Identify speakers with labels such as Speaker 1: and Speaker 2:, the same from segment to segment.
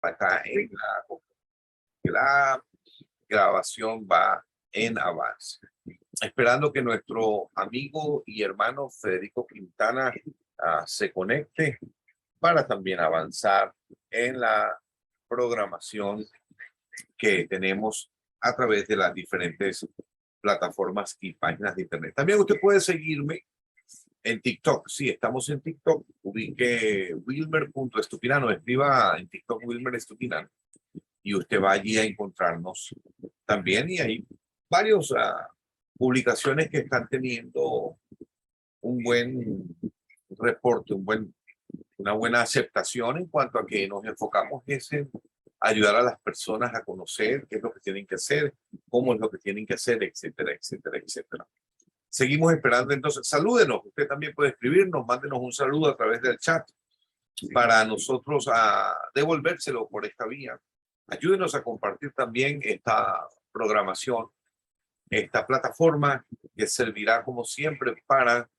Speaker 1: acá en la grabación va en avance. Esperando que nuestro amigo y hermano Federico Quintana se conecte para también avanzar en la programación que tenemos a través de las diferentes plataformas y páginas de internet. También usted puede seguirme en TikTok. Sí, estamos en TikTok. Ubique Wilmer.Estupinano. Escriba en TikTok Wilmer Estupinano y usted va allí a encontrarnos también. Y hay varios publicaciones que están teniendo un buen reporte, una buena aceptación en cuanto a que nos enfocamos en ayudar a las personas a conocer qué es lo que tienen que hacer, cómo es lo que tienen que hacer, etcétera, etcétera, etcétera. Seguimos esperando, entonces, salúdenos. Usted también puede escribirnos, mándenos un saludo a través del chat para nosotros devolvérselo por esta vía. Ayúdenos a compartir también esta programación, esta plataforma que servirá como siempre para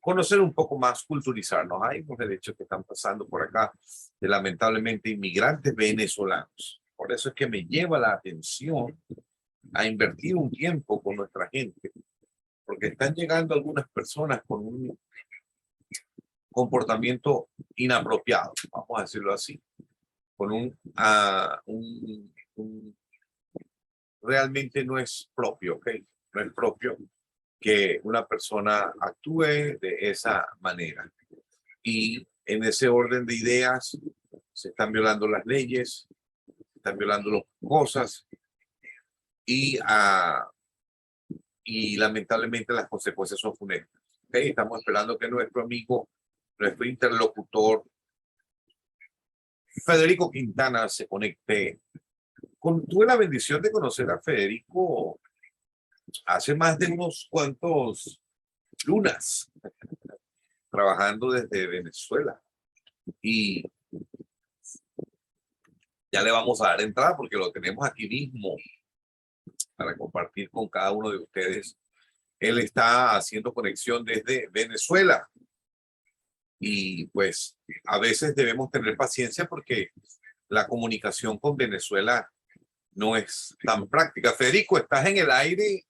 Speaker 1: conocer un poco más, culturizarnos. Hay unos derechos que están pasando por acá de lamentablemente inmigrantes venezolanos. Por eso es que me lleva la atención a invertir un tiempo con nuestra gente, porque están llegando algunas personas con un comportamiento inapropiado, vamos a decirlo así, con realmente no es propio, ¿ok? No es propio que una persona actúe de esa manera. Y en ese orden de ideas se están violando las leyes, se están violando las cosas y lamentablemente las consecuencias son funestas. ¿Okay? Estamos esperando que nuestro amigo, nuestro interlocutor, Federico Quintana, se conecte. Tuve la bendición de conocer a Federico hace más de unos cuantos lunas, trabajando desde Venezuela. Y ya le vamos a dar entrada porque lo tenemos aquí mismo para compartir con cada uno de ustedes. Él está haciendo conexión desde Venezuela. Y pues a veces debemos tener paciencia porque la comunicación con Venezuela no es tan práctica. Federico, estás en el aire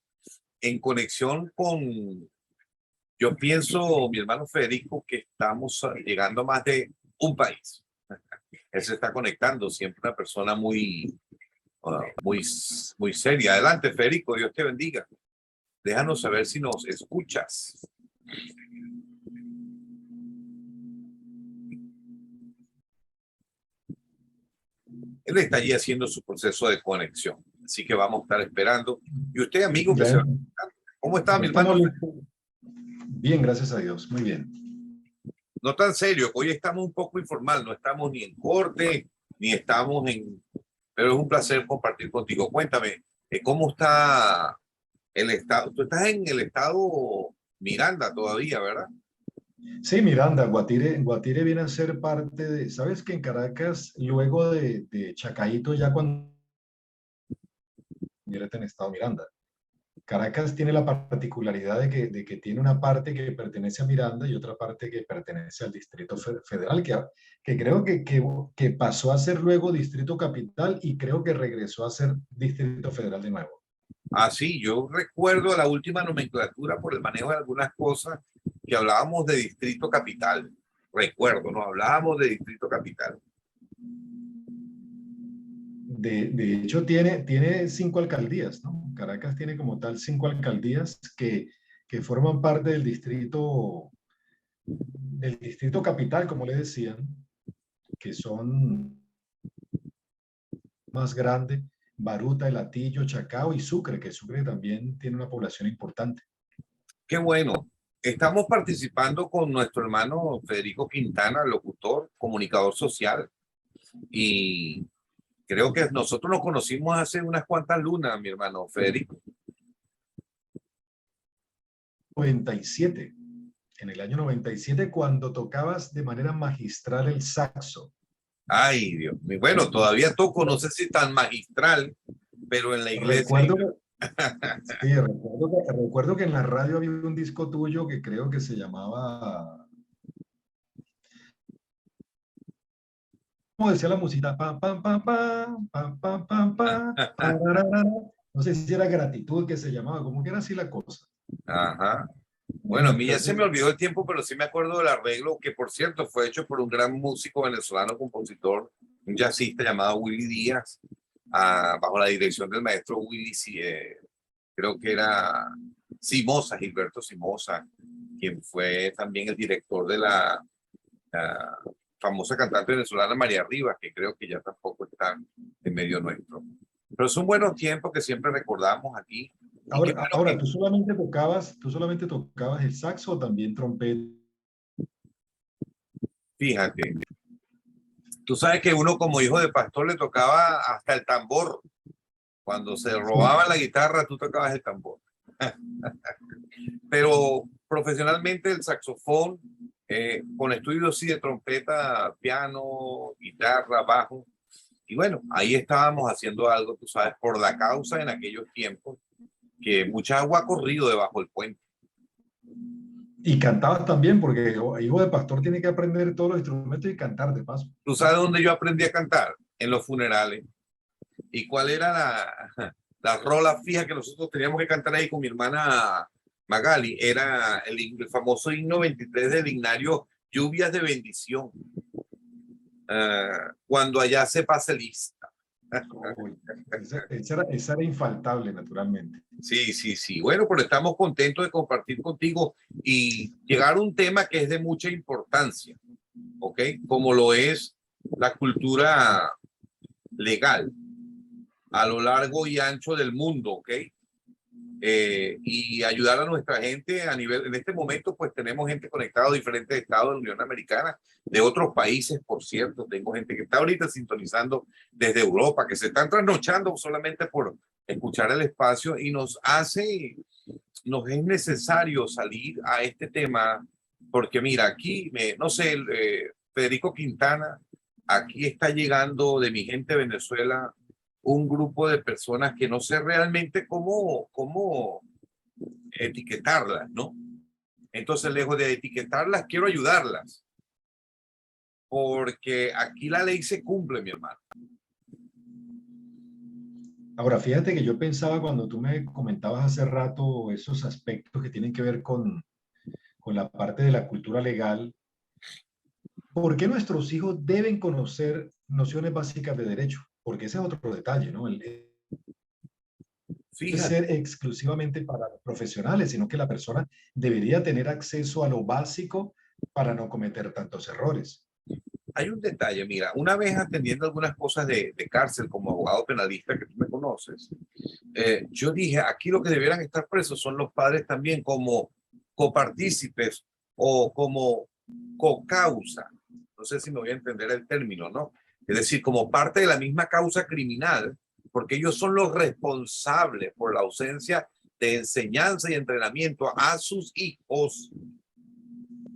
Speaker 1: en conexión con, yo pienso, mi hermano Federico, que estamos llegando a más de un país. Él se está conectando, siempre una persona muy seria. Adelante, Federico, Dios te bendiga. Déjanos saber si nos escuchas. Él está allí haciendo su proceso de conexión. Así que vamos a estar esperando. Y usted, amigo, que se va. ¿Cómo está, mi hermano?
Speaker 2: Bien, gracias a Dios. Muy bien.
Speaker 1: No tan serio, hoy estamos un poco informal, no estamos ni en corte, ni estamos en... Pero es un placer compartir contigo. Cuéntame, ¿cómo está el estado? Tú estás en el estado Miranda todavía, ¿verdad?
Speaker 2: Sí, Miranda, Guatire viene a ser parte de... ¿Sabes que en Caracas, luego de Chacaíto, ya cuando convierte en estado Miranda? Caracas tiene la particularidad de que tiene una parte que pertenece a Miranda y otra parte que pertenece al Distrito Federal, que creo que pasó a ser luego Distrito Capital y creo que regresó a ser Distrito Federal de nuevo.
Speaker 1: Ah, sí, yo recuerdo la última nomenclatura por el manejo de algunas cosas que hablábamos de Distrito Capital. Recuerdo, ¿no? Hablábamos de Distrito Capital.
Speaker 2: De hecho, tiene 5 alcaldías, ¿no? Caracas tiene como tal 5 alcaldías que forman parte del distrito capital, como le decían, que son más grande, Baruta, El Hatillo, Chacao y Sucre, que Sucre también tiene una población importante.
Speaker 1: Qué bueno. Estamos participando con nuestro hermano Federico Quintana, locutor, comunicador social. Y creo que nosotros nos conocimos hace unas cuantas lunas, mi hermano Federico.
Speaker 2: 97, en el año 97, cuando tocabas de manera magistral el saxo.
Speaker 1: Ay, Dios mío. Bueno, todavía toco, no sé si tan magistral, pero en la iglesia.
Speaker 2: Recuerdo que en la radio había un disco tuyo que creo que se llamaba decía la música, pam, pam, pam, pam, pam, pam, pam, pam, pararara. No sé si era gratitud que se llamaba, como que era así la cosa.
Speaker 1: Ajá. Bueno, a mí ya se
Speaker 2: Entonces,
Speaker 1: me olvidó el tiempo, pero sí me acuerdo del arreglo, que por cierto fue hecho por un gran músico venezolano, compositor, un jazzista llamado Willy Díaz, bajo la dirección del maestro Willy, creo que era Simosa, Gilberto Simosa, quien fue también el director de la famosa cantante venezolana María Rivas, que creo que ya tampoco está en medio nuestro. Pero son buenos tiempos que siempre recordamos aquí. Y qué bueno
Speaker 2: ahora,
Speaker 1: que,
Speaker 2: tú solamente tocabas el saxo o también trompeta.
Speaker 1: fíjate, tú sabes que uno como hijo de pastor le tocaba hasta el tambor. Cuando se
Speaker 2: Sí.
Speaker 1: robaban la guitarra, tú tocabas el tambor. Pero profesionalmente el saxofón, con estudios sí de trompeta, piano, guitarra, bajo. Y bueno, ahí estábamos haciendo algo, tú sabes, por la causa en aquellos tiempos, que mucha agua ha corrido debajo del puente.
Speaker 2: Y cantabas también, porque hijo de pastor tiene que aprender todos los instrumentos y cantar de paso.
Speaker 1: ¿Tú sabes dónde yo aprendí a cantar? En los funerales. ¿Y cuál era la rola fija que nosotros teníamos que cantar ahí con mi hermana Magali? Era el famoso himno 23 del Ignario, Lluvias de Bendición. Cuando allá se pase lista.
Speaker 2: Uy, esa era infaltable, naturalmente.
Speaker 1: Sí, sí, sí. Bueno, pero estamos contentos de compartir contigo y llegar a un tema que es de mucha importancia, ¿ok? Como lo es la cultura legal a lo largo y ancho del mundo, ¿ok? Y ayudar a nuestra gente a nivel, en este momento pues tenemos gente conectada de diferentes estados de la Unión Americana, de otros países, por cierto, tengo gente que está ahorita sintonizando desde Europa, que se están trasnochando solamente por escuchar el espacio y nos es necesario salir a este tema, porque mira, aquí, no sé, Federico Quintana, aquí está llegando de mi gente de Venezuela un grupo de personas que no sé realmente cómo etiquetarlas, ¿no? Entonces, lejos de etiquetarlas, quiero ayudarlas, porque aquí la ley se cumple, mi hermano.
Speaker 2: Ahora, fíjate que yo pensaba cuando tú me comentabas hace rato esos aspectos que tienen que ver con la parte de la cultura legal, ¿por qué nuestros hijos deben conocer nociones básicas de derecho? Porque ese es otro detalle, ¿no?
Speaker 1: Fíjate,
Speaker 2: Ser exclusivamente para los profesionales, sino que la persona debería tener acceso a lo básico para no cometer tantos errores.
Speaker 1: hay un detalle, mira, una vez atendiendo algunas cosas de cárcel como abogado penalista que tú me conoces, yo dije, aquí lo que debieran estar presos son los padres también como copartícipes o como cocausa. No sé si me voy a entender el término, ¿no? Es decir, como parte de la misma causa criminal, porque ellos son los responsables por la ausencia de enseñanza y entrenamiento a sus hijos,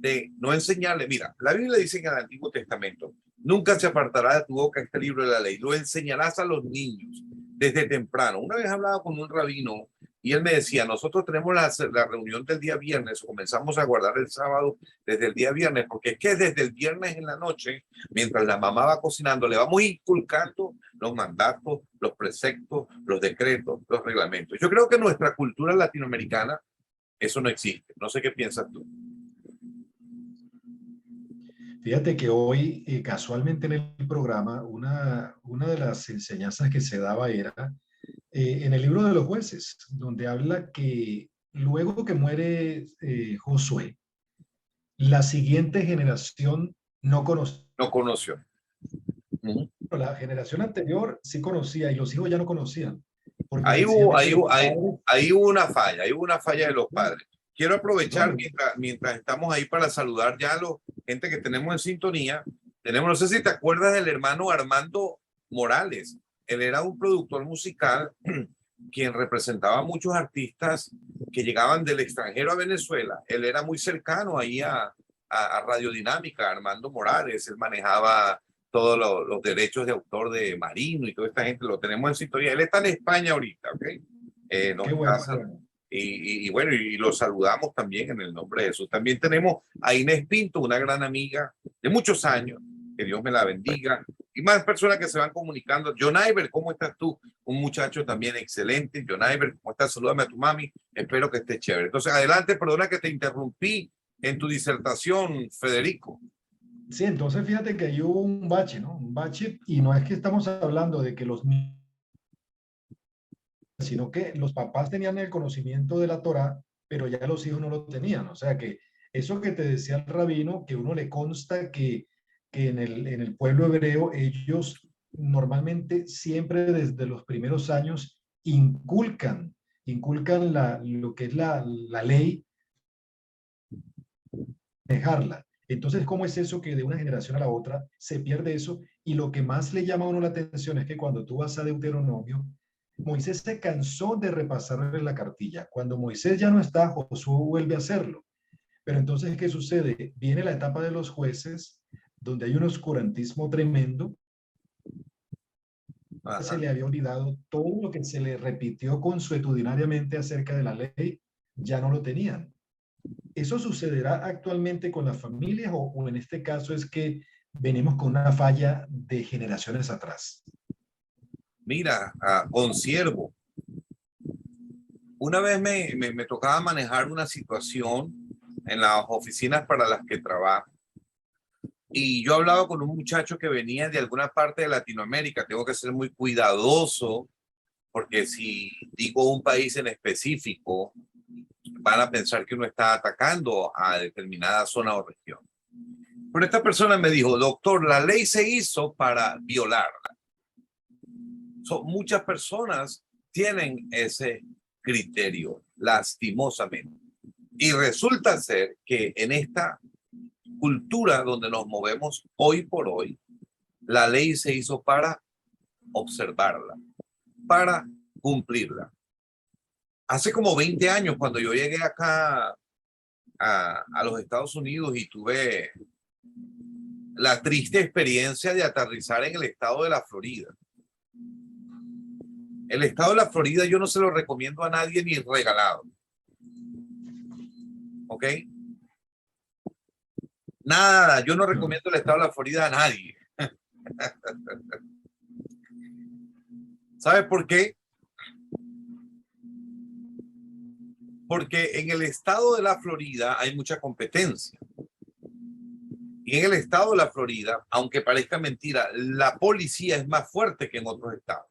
Speaker 1: de no enseñarle. Mira, la Biblia dice en el Antiguo Testamento, nunca se apartará de tu boca este libro de la ley, lo enseñarás a los niños desde temprano. Una vez hablaba con un rabino y él me decía, nosotros tenemos la reunión del día viernes, comenzamos a guardar el sábado desde el día viernes, porque es que desde el viernes en la noche, mientras la mamá va cocinando, le vamos inculcando los mandatos, los preceptos, los decretos, los reglamentos. Yo creo que en nuestra cultura latinoamericana eso no existe. No sé qué piensas tú.
Speaker 2: Fíjate que hoy, casualmente en el programa, una de las enseñanzas que se daba era en el libro de los jueces, donde habla que luego que muere Josué, la siguiente generación no conocía.
Speaker 1: No conoció.
Speaker 2: La generación anterior sí conocía y los hijos ya no conocían, porque
Speaker 1: Ahí hubo,
Speaker 2: sencillamente
Speaker 1: ahí,
Speaker 2: los
Speaker 1: hubo- ahí,
Speaker 2: padres,
Speaker 1: ahí hubo una falla, ahí hubo una falla de los padres. Quiero
Speaker 2: no,
Speaker 1: aprovechar mientras estamos ahí para saludar ya a la gente que tenemos en sintonía. Tenemos, no sé si te acuerdas del hermano Armando Morales. Él era un productor musical quien representaba a muchos artistas que llegaban del extranjero a Venezuela. Él era muy cercano ahí a Radio Dinámica, Armando Morales. Él manejaba todos los derechos de autor de Marino y toda esta gente, lo tenemos en sintonía. Él está en España ahorita, ¿ok? Nos
Speaker 2: qué bueno,
Speaker 1: está, y bueno, y lo saludamos también en el nombre de Jesús. También tenemos a Inés Pinto, una gran amiga de muchos años, que Dios me la bendiga. y más personas que se van comunicando. John Iver, ¿cómo estás tú? Un muchacho también excelente. John Iver, ¿cómo estás? Salúdame a tu mami. Espero que esté chévere. Entonces, adelante, perdona que te interrumpí en tu disertación, Federico.
Speaker 2: Sí, entonces fíjate que ahí hubo un bache, ¿no? Un bache, y no es que estamos hablando de que los niños, sino que los papás tenían el conocimiento de la Torá, pero ya los hijos no lo tenían. O sea que eso que te decía el rabino, que uno le consta que en el pueblo hebreo ellos normalmente siempre desde los primeros años inculcan lo que es la ley, dejarla. Entonces, ¿cómo es eso que de una generación a la otra se pierde eso? Y lo que más le llama a uno la atención es que cuando tú vas a Deuteronomio, Moisés se cansó de repasarle la cartilla. Cuando Moisés ya no está, Josué vuelve a hacerlo. Pero entonces, ¿qué sucede? Viene la etapa de los jueces, donde hay un oscurantismo tremendo.
Speaker 1: Ajá.
Speaker 2: Se le había olvidado todo lo que se le repitió consuetudinariamente acerca de la ley, ya no lo tenían. ¿Eso sucederá actualmente con las familias o en este caso es que venimos con una falla de generaciones atrás?
Speaker 1: Mira, consiervo. Una vez me tocaba manejar una situación en las oficinas para las que trabajo. Y yo hablaba con un muchacho que venía de alguna parte de Latinoamérica. Tengo que ser muy cuidadoso porque si digo un país en específico, van a pensar que uno está atacando a determinada zona o región. Pero esta persona me dijo, doctor, la ley se hizo para violarla. Muchas personas tienen ese criterio, lastimosamente. Y resulta ser que en esta cultura donde nos movemos hoy por hoy, la ley se hizo para observarla, para cumplirla. Hace como 20 años, cuando yo llegué acá a los Estados Unidos y tuve la triste experiencia de aterrizar en el estado de la Florida. El estado de la Florida yo no se lo recomiendo a nadie ni regalado. ¿Ok? Nada, yo no recomiendo el estado de la Florida a nadie. ¿Sabes por qué? Porque en el estado de la Florida hay mucha competencia. Y en el estado de la Florida, aunque parezca mentira, la policía es más fuerte que en otros estados.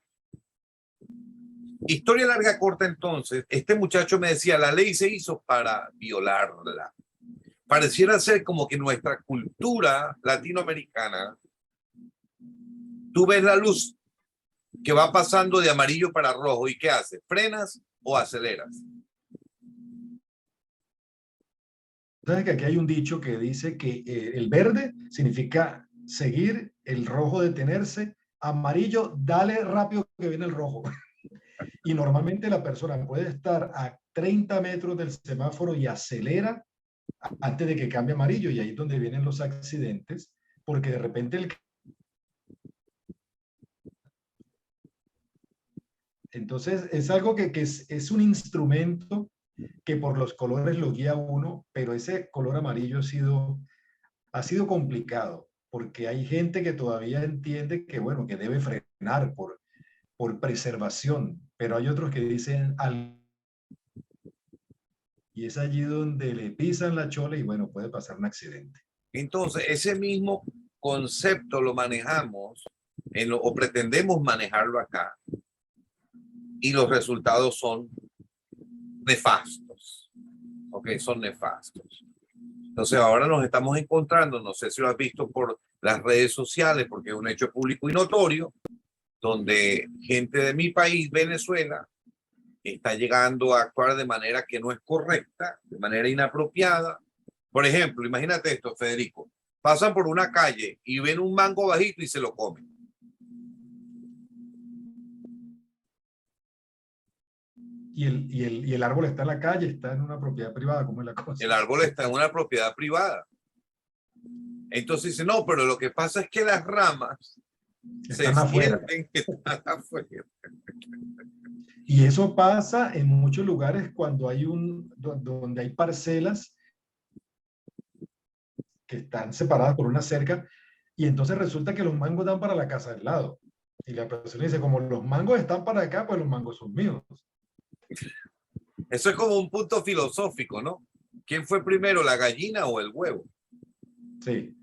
Speaker 1: Historia larga corta entonces, este muchacho me decía, la ley se hizo para violarla. Pareciera ser como que nuestra cultura latinoamericana, tú ves la luz que va pasando de amarillo para rojo y ¿qué haces? ¿Frenas o aceleras?
Speaker 2: Sabes que aquí hay un dicho que dice que el verde significa seguir, el rojo detenerse, amarillo, dale rápido que viene el rojo. Y normalmente la persona puede estar a 30 metros del semáforo y acelera antes de que cambie amarillo, y ahí es donde vienen los accidentes, porque de repente entonces es algo que es un instrumento que por los colores lo guía uno, pero ese color amarillo ha sido complicado, porque hay gente que todavía entiende que, bueno, que debe frenar por preservación, pero hay otros que dicen y es allí donde le pisan la chola y, bueno, puede pasar un accidente.
Speaker 1: Entonces, ese mismo concepto lo manejamos o pretendemos manejarlo acá y los resultados son nefastos. Ok, son nefastos. Entonces ahora nos estamos encontrando, no sé si lo has visto por las redes sociales, porque es un hecho público y notorio, donde gente de mi país, Venezuela, está llegando a actuar de manera que no es correcta, de manera inapropiada. Por ejemplo, imagínate esto, Federico. Pasan por una calle y ven un mango bajito y se lo comen.
Speaker 2: Y el árbol está en la calle, está en una propiedad privada, ¿cómo es la cosa?
Speaker 1: El árbol está en una propiedad privada. Entonces dice, no, pero lo que pasa es que las ramas
Speaker 2: Están
Speaker 1: se
Speaker 2: afuera.
Speaker 1: sienten que están afuera.
Speaker 2: Y eso pasa en muchos lugares cuando donde hay parcelas que están separadas por una cerca. Y entonces resulta que los mangos dan para la casa del lado. Y la persona dice, como los mangos están para acá, pues los mangos son míos.
Speaker 1: Eso es como un punto filosófico, ¿no? ¿Quién fue primero, la gallina o el huevo?
Speaker 2: Sí.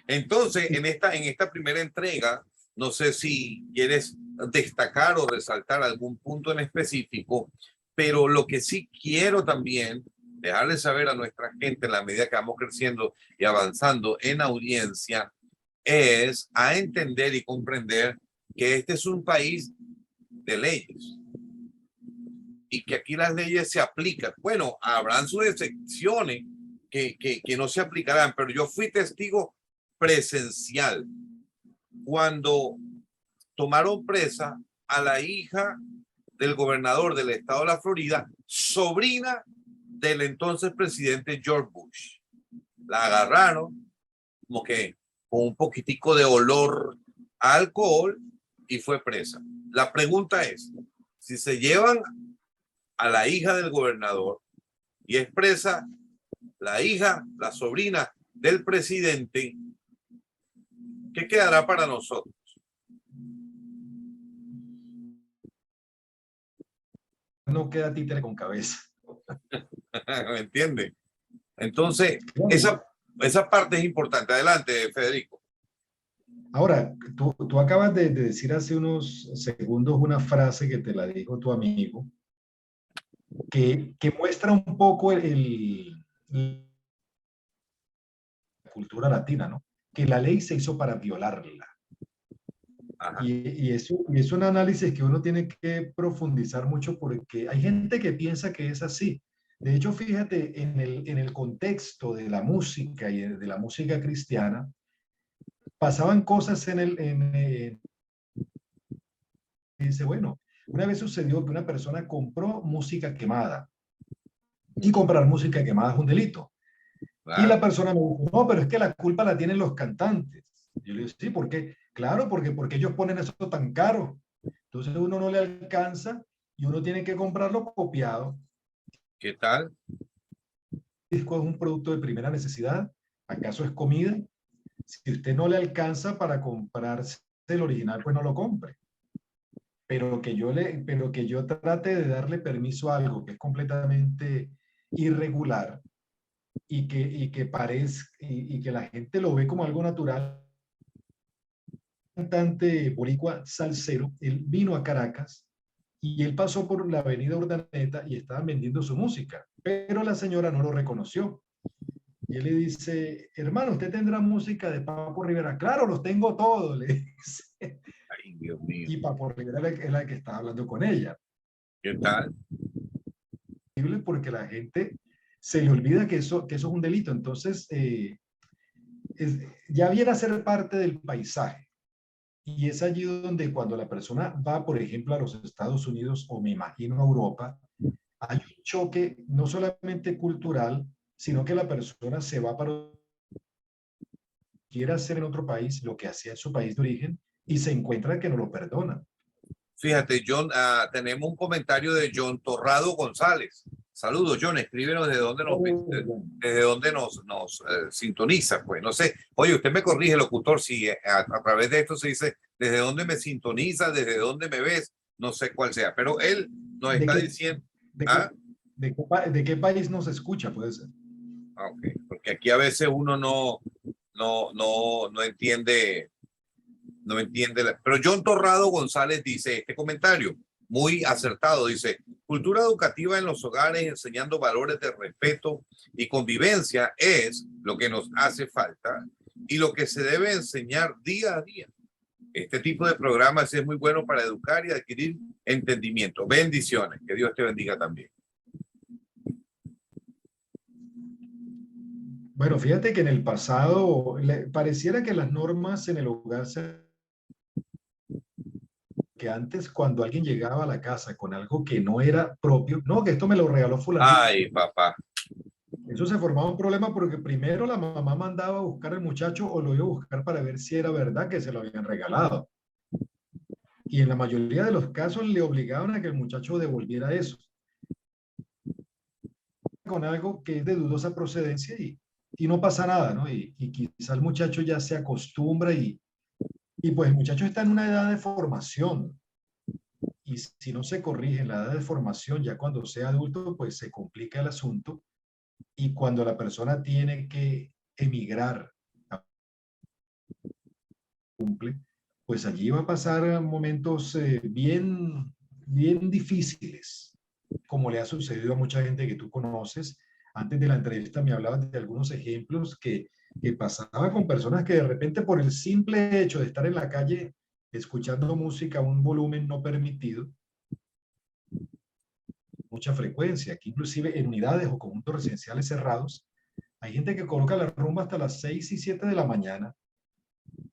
Speaker 1: Entonces, en esta primera entrega, no sé si quieres destacar o resaltar algún punto en específico, pero lo que sí quiero también dejarle saber a nuestra gente en la medida que vamos creciendo y avanzando en audiencia es a entender y comprender que este es un país de leyes y que aquí las leyes se aplican. Bueno, habrán sus excepciones que no se aplicarán, pero yo fui testigo presencial cuando tomaron presa a la hija del gobernador del estado de la Florida, sobrina del entonces presidente George Bush. La agarraron como que con un poquitico de olor a alcohol y fue presa. La pregunta es, si se llevan a la hija del gobernador y es presa la hija, la sobrina del presidente, ¿qué quedará para nosotros?
Speaker 2: No queda títere con cabeza.
Speaker 1: ¿Me entiende? Entonces,
Speaker 2: Bueno,
Speaker 1: esa parte es importante. Adelante, Federico.
Speaker 2: ahora, tú acabas de decir hace unos segundos una frase que te la dijo tu amigo, que muestra un poco la cultura latina, ¿no? Que la ley se hizo para violarla.
Speaker 1: Ajá.
Speaker 2: Y es un análisis que uno tiene que profundizar mucho porque hay gente que piensa que es así. De hecho, fíjate, en el contexto de la música y de la música cristiana, pasaban cosas dice, bueno, una vez sucedió que una persona compró música quemada y comprar música quemada es un delito. Y
Speaker 1: Claro.
Speaker 2: la persona me dijo, no, pero es que la culpa la tienen los cantantes. Yo le digo, sí, ¿por qué? Claro, porque ellos ponen eso tan caro. Entonces uno no le alcanza y uno tiene que comprarlo copiado.
Speaker 1: ¿Qué tal?
Speaker 2: El disco es un producto de primera necesidad. ¿Acaso es comida? Si usted no le alcanza para comprarse el original, pues no lo compre. Pero que yo trate de darle permiso a algo que es completamente irregular y que parezca y que la gente lo ve como algo natural. Cantante boricua salsero, él vino a Caracas y él pasó por la avenida Urdaneta y estaban vendiendo su música, pero la señora no lo reconoció. Y él le dice, hermano, ¿usted tendrá música de Papo Rivera? Claro, los tengo todos, le dice.
Speaker 1: Ay, Dios mío.
Speaker 2: Y Papo Rivera es la que estaba hablando con ella.
Speaker 1: ¿Qué tal?
Speaker 2: Porque la gente se le olvida que eso es un delito. Entonces, ya viene a ser parte del paisaje. Y es allí donde cuando la persona va, por ejemplo, a los Estados Unidos o me imagino a Europa, hay un choque no solamente cultural, sino que la persona se va para quiere hacer en otro país lo que hacía en su país de origen y se encuentra que no lo perdonan.
Speaker 1: Fíjate, John, tenemos un comentario de John Torrado González. Saludos, John. Escríbenos desde dónde nos sintoniza. Pues no sé. Oye, usted me corrige, locutor, si a través de esto se dice desde dónde me sintoniza, desde dónde me ves, no sé cuál sea. Pero él nos
Speaker 2: ¿De
Speaker 1: está
Speaker 2: qué,
Speaker 1: diciendo.
Speaker 2: de qué,
Speaker 1: ¿Ah?
Speaker 2: de qué país nos escucha? Puede ser.
Speaker 1: Ok, porque aquí a veces uno no entiende. No entiende. Pero John Torrado González dice este comentario muy acertado. Dice, cultura educativa en los hogares enseñando valores de respeto y convivencia es lo que nos hace falta y lo que se debe enseñar día a día. Este tipo de programas es muy bueno para educar y adquirir entendimiento. Bendiciones. Que Dios te bendiga también.
Speaker 2: Bueno, fíjate que en el pasado pareciera que las normas en el hogar que antes cuando alguien llegaba a la casa con algo que no era propio, no, que esto me lo regaló fulanito.
Speaker 1: Ay, papá.
Speaker 2: Eso se formaba un problema porque primero la mamá mandaba a buscar al muchacho o lo iba a buscar para ver si era verdad que se lo habían regalado. Y en la mayoría de los casos le obligaban a que el muchacho devolviera eso con algo que es de dudosa procedencia y no pasa nada, ¿no? Y quizá el muchacho ya se acostumbra y pues el muchacho está en una edad de formación y si no se corrige en la edad de formación, ya cuando sea adulto, pues se complica el asunto y cuando la persona tiene que emigrar, cumple, pues allí va a pasar momentos bien difíciles, como le ha sucedido a mucha gente que tú conoces. Antes de la entrevista me hablabas de algunos ejemplos que pasaba con personas que de repente por el simple hecho de estar en la calle escuchando música a un volumen no permitido, mucha frecuencia, que inclusive en unidades o conjuntos residenciales cerrados, hay gente que coloca la rumba hasta las 6 y 7 de la mañana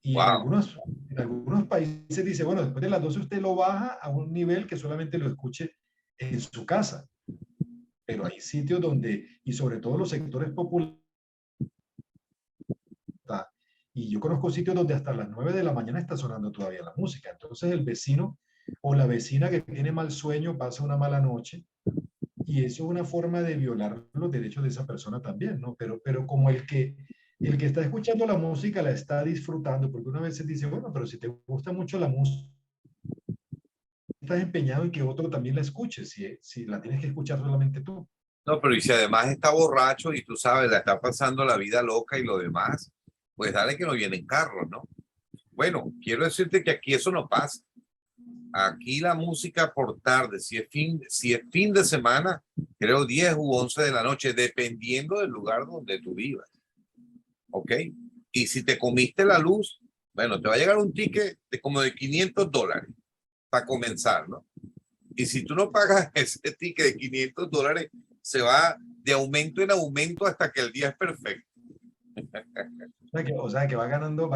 Speaker 2: y
Speaker 1: Wow.
Speaker 2: en algunos países dice, bueno, después de las 12 usted lo baja a un nivel que solamente lo escuche en su casa, pero hay sitios donde, y sobre todo los sectores populares, y yo conozco sitios donde hasta las 9 de la mañana está sonando todavía la música. Entonces el vecino o la vecina que tiene mal sueño pasa una mala noche y eso es una forma de violar los derechos de esa persona también, ¿no? Pero como el que está escuchando la música la está disfrutando, porque una vez se dice, bueno, pero si te gusta mucho la música, estás empeñado en que otro también la escuche, si la tienes que escuchar solamente tú.
Speaker 1: No, pero y si además está borracho y tú sabes, la está pasando la vida loca y lo demás, pues dale que no vienen carros, ¿no? Bueno, quiero decirte que aquí eso no pasa. Aquí la música por tarde, si es fin de semana, creo 10 u 11 de la noche, dependiendo del lugar donde tú vivas. ¿Ok? Y si te comiste la luz, bueno, te va a llegar un ticket de como de $500 para comenzar, ¿no? Y si tú no pagas ese ticket de $500, se va de aumento en aumento hasta que el día es perfecto.
Speaker 2: O sea, que va ganando.
Speaker 1: Uh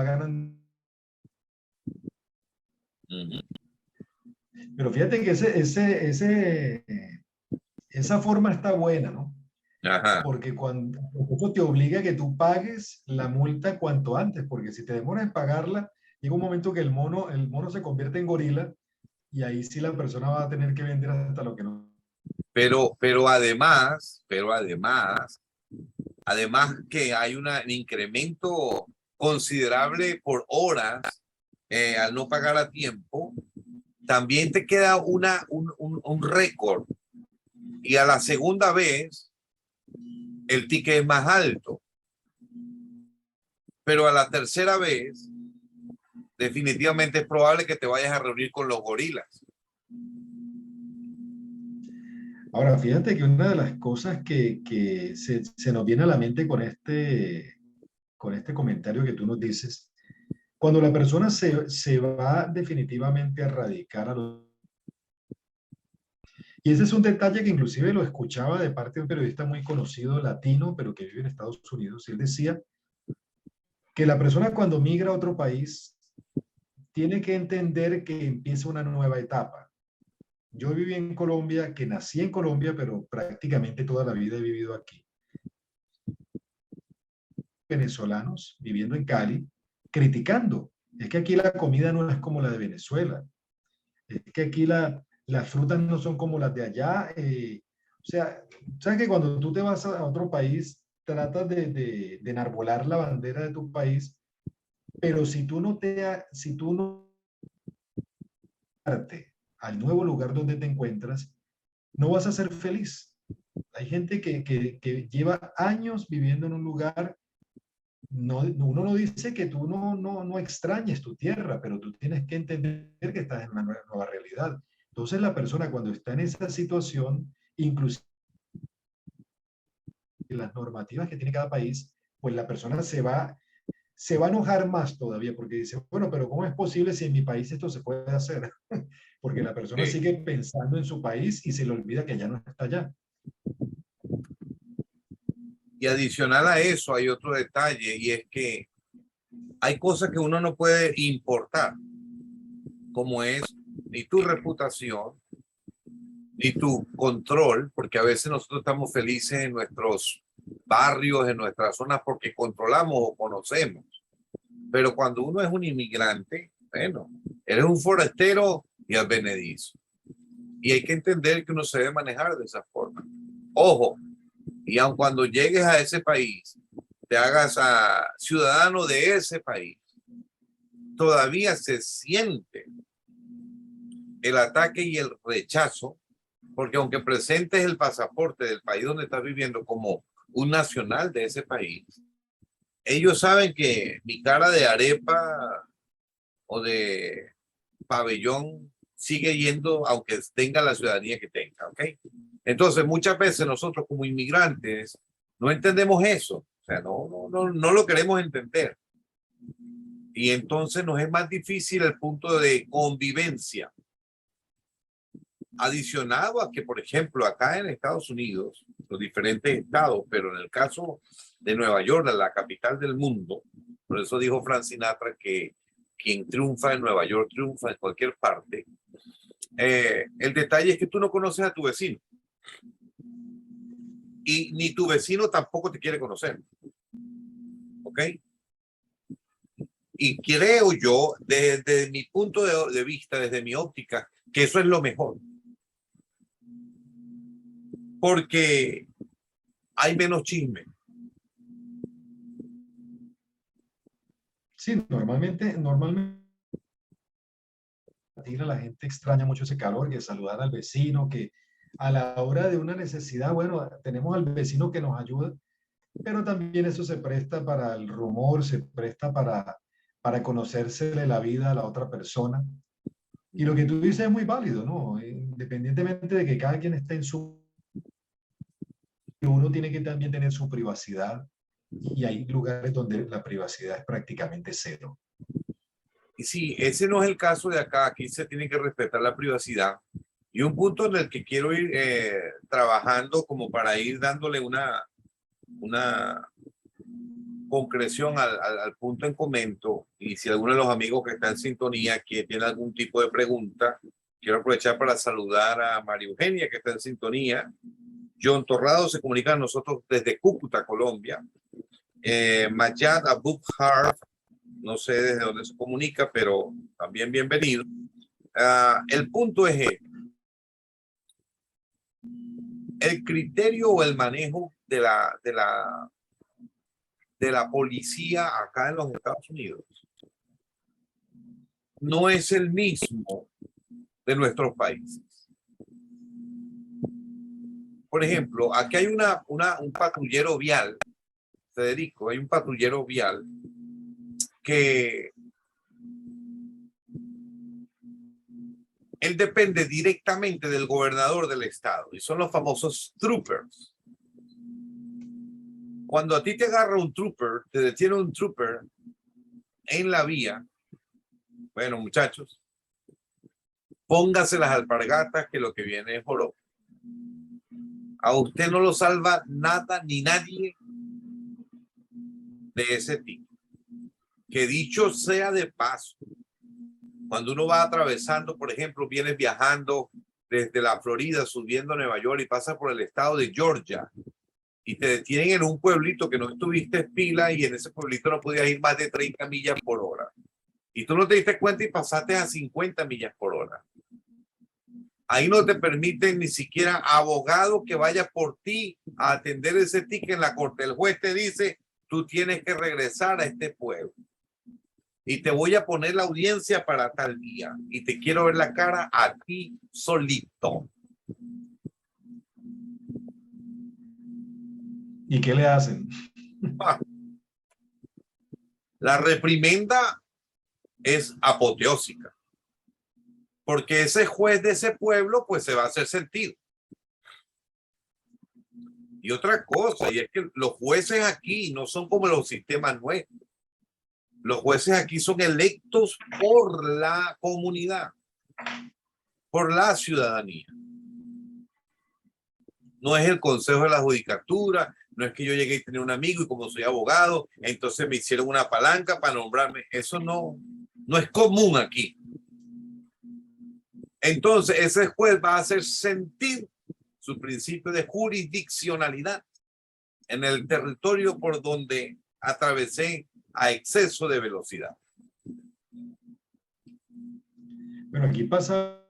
Speaker 1: -huh.
Speaker 2: Pero fíjate que esa forma está buena, ¿no?
Speaker 1: Ajá.
Speaker 2: Porque cuando eso te obliga a que tú pagues la multa cuanto antes, porque si te demoras en pagarla, llega un momento que el mono se convierte en gorila y ahí sí la persona va a tener que vender hasta lo que no.
Speaker 1: Además que hay un incremento considerable por horas al no pagar a tiempo, también te queda un récord y a la segunda vez el ticket es más alto, pero a la tercera vez definitivamente es probable que te vayas a reunir con los gorilas.
Speaker 2: Ahora, fíjate que una de las cosas que se nos viene a la mente con este comentario que tú nos dices, cuando la persona se va definitivamente a radicar a los. Y ese es un detalle que inclusive lo escuchaba de parte de un periodista muy conocido latino, pero que vive en Estados Unidos. Y él decía que la persona cuando migra a otro país tiene que entender que empieza una nueva etapa. Yo viví en Colombia, que nací en Colombia, pero prácticamente toda la vida he vivido aquí. Venezolanos viviendo en Cali, criticando. Es que aquí la comida no es como la de Venezuela. Es que aquí las frutas no son como las de allá. O sea, sabes que cuando tú te vas a otro país, tratas de enarbolar la bandera de tu país, pero si tú no parte al nuevo lugar donde te encuentras, no vas a ser feliz. Hay gente que lleva años viviendo en un lugar. No, uno no dice que tú no extrañes tu tierra, pero tú tienes que entender que estás en una nueva realidad. Entonces la persona cuando está en esa situación, inclusive las normativas que tiene cada país, pues la persona se va a enojar más todavía porque dice, bueno, pero ¿cómo es posible si en mi país esto se puede hacer? Porque la persona
Speaker 1: Sí.
Speaker 2: sigue pensando en su país y se le olvida que ya no está allá.
Speaker 1: Y adicional a eso hay otro detalle y es que hay cosas que uno no puede importar, como es ni tu reputación, ni tu control, porque a veces nosotros estamos felices en nuestros barrios, en nuestras zonas, porque controlamos o conocemos. Pero cuando uno es un inmigrante, bueno, eres un forastero y advenedizo. Y hay que entender que uno se debe manejar de esa forma. Ojo, y aun cuando llegues a ese país, te hagas ciudadano de ese país, todavía se siente el ataque y el rechazo, porque aunque presentes el pasaporte del país donde estás viviendo como un nacional de ese país, ellos saben que mi cara de arepa o de pabellón sigue yendo aunque tenga la ciudadanía que tenga, ¿ok? Entonces, muchas veces nosotros como inmigrantes no entendemos eso, o sea, no lo queremos entender. Y entonces nos es más difícil el punto de convivencia. Adicionado a que, por ejemplo, acá en Estados Unidos, los diferentes estados, pero en el caso de Nueva York, la capital del mundo, por eso dijo Frank Sinatra que quien triunfa en Nueva York triunfa en cualquier parte. El detalle es que tú no conoces a tu vecino. Y ni tu vecino tampoco te quiere conocer. ¿Ok? Y creo yo, desde mi punto de vista, desde mi óptica, que eso es lo mejor. Porque hay menos chisme.
Speaker 2: Sí, normalmente la gente extraña mucho ese calor, que saludar al vecino, que a la hora de una necesidad, bueno, tenemos al vecino que nos ayuda, pero también eso se presta para el rumor, se presta para conocérsele la vida a la otra persona. Y lo que tú dices es muy válido, ¿no? Independientemente de que cada quien esté en su... Uno tiene que también tener su privacidad y hay lugares donde la privacidad es prácticamente cero.
Speaker 1: Y sí, ese no es el caso de acá. Aquí se tiene que respetar la privacidad. Y un punto en el que quiero ir trabajando como para ir dándole una concreción al punto en comento. Y si alguno de los amigos que está en sintonía que tiene algún tipo de pregunta, quiero aprovechar para saludar a María Eugenia que está en sintonía. John Torrado se comunica con nosotros desde Cúcuta, Colombia. Mayad Abukhar, no sé desde dónde se comunica, pero también bienvenido. El punto es el criterio o el manejo de la policía acá en los Estados Unidos no es el mismo de nuestros países. Por ejemplo, aquí hay un patrullero vial, Federico, hay un patrullero vial que él depende directamente del gobernador del estado y son los famosos troopers. Cuando a ti te agarra un trooper, te detiene un trooper en la vía, bueno, muchachos, póngase las alpargatas que lo que viene es joropo. A usted no lo salva nada ni nadie de ese tipo. Que dicho sea de paso, cuando uno va atravesando, por ejemplo, vienes viajando desde la Florida, subiendo a Nueva York y pasa por el estado de Georgia y te detienen en un pueblito que no estuviste pila y en ese pueblito no podías ir más de 30 millas por hora. Y tú no te diste cuenta y pasaste a 50 millas por hora. Ahí no te permiten ni siquiera abogado que vaya por ti a atender ese ticket en la corte. El juez te dice, tú tienes que regresar a este pueblo. Y te voy a poner la audiencia para tal día. Y te quiero ver la cara a ti solito.
Speaker 2: ¿Y qué le hacen?
Speaker 1: La reprimenda es apoteósica. Porque ese juez de ese pueblo, pues se va a hacer sentido. Y otra cosa, y es que los jueces aquí no son como los sistemas nuestros. Los jueces aquí son electos por la comunidad, por la ciudadanía. No es el consejo de la judicatura, no es que yo llegué y tenía un amigo y como soy abogado, entonces me hicieron una palanca para nombrarme. Eso no es común aquí. Entonces ese juez va a hacer sentir su principio de jurisdiccionalidad en el territorio por donde atravesé a exceso de velocidad.
Speaker 2: Bueno, aquí pasa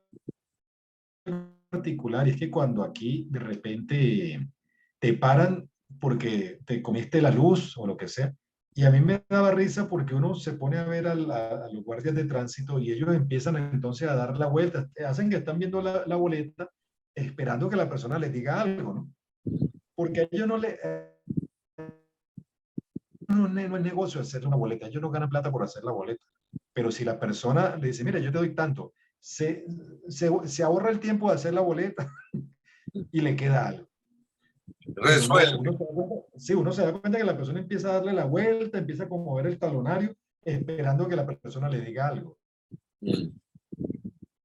Speaker 2: particular, y es que cuando aquí de repente te paran porque te comiste la luz o lo que sea. Y a mí me daba risa porque uno se pone a ver a los guardias de tránsito y ellos empiezan entonces a dar la vuelta, hacen que están viendo la boleta esperando que la persona les diga algo, ¿no? Porque a ellos no es negocio hacer una boleta, ellos no ganan plata por hacer la boleta. Pero si la persona le dice, mira, yo te doy tanto, se ahorra el tiempo de hacer la boleta y le queda algo. Pero
Speaker 1: Resuelve.
Speaker 2: sí, uno se da cuenta que la persona empieza a darle la vuelta, empieza a mover el talonario, esperando que la persona le diga algo.
Speaker 1: Mm.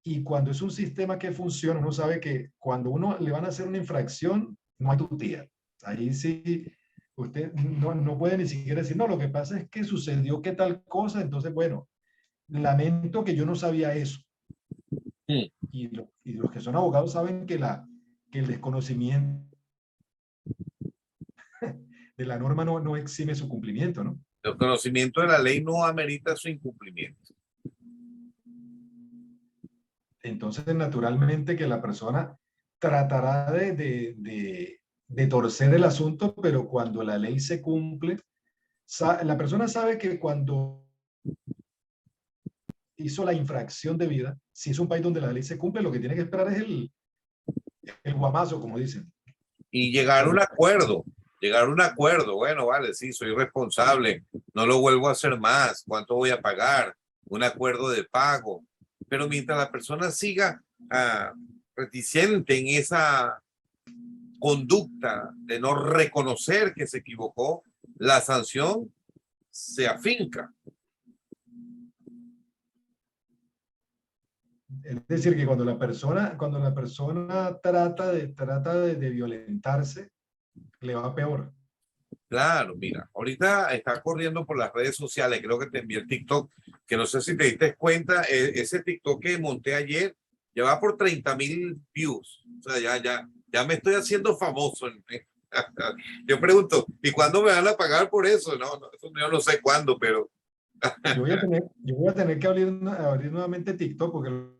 Speaker 2: Y cuando es un sistema que funciona, uno sabe que cuando uno le van a hacer una infracción, no hay tutía. Ahí sí, usted no puede ni siquiera decir, no, lo que pasa es que sucedió que tal cosa, entonces, bueno, lamento que yo no sabía eso.
Speaker 1: Mm.
Speaker 2: Y los que son abogados saben que el desconocimiento de la norma no exime su cumplimiento, ¿no?
Speaker 1: El conocimiento de la ley no amerita su incumplimiento.
Speaker 2: Entonces, naturalmente que la persona tratará de torcer el asunto, pero cuando la ley se cumple, la persona sabe que cuando hizo la infracción debida, si es un país donde la ley se cumple, lo que tiene que esperar es el guamazo, como dicen.
Speaker 1: Y llegar a un acuerdo. Llegar a un acuerdo. Bueno, vale, sí, soy responsable. No lo vuelvo a hacer más. ¿Cuánto voy a pagar? Un acuerdo de pago. Pero mientras la persona siga reticente en esa conducta de no reconocer que se equivocó, la sanción se afinca.
Speaker 2: Es decir, que cuando la persona trata de violentarse, le va peor.
Speaker 1: Claro, mira, ahorita está corriendo por las redes sociales, creo que te envié el TikTok, que no sé si te diste cuenta, ese TikTok que monté ayer ya va por 30,000 views. O sea, ya me estoy haciendo famoso. Yo pregunto, ¿y cuándo me van a pagar por eso? No, eso yo no sé cuándo, pero
Speaker 2: Yo voy a tener que abrir nuevamente TikTok porque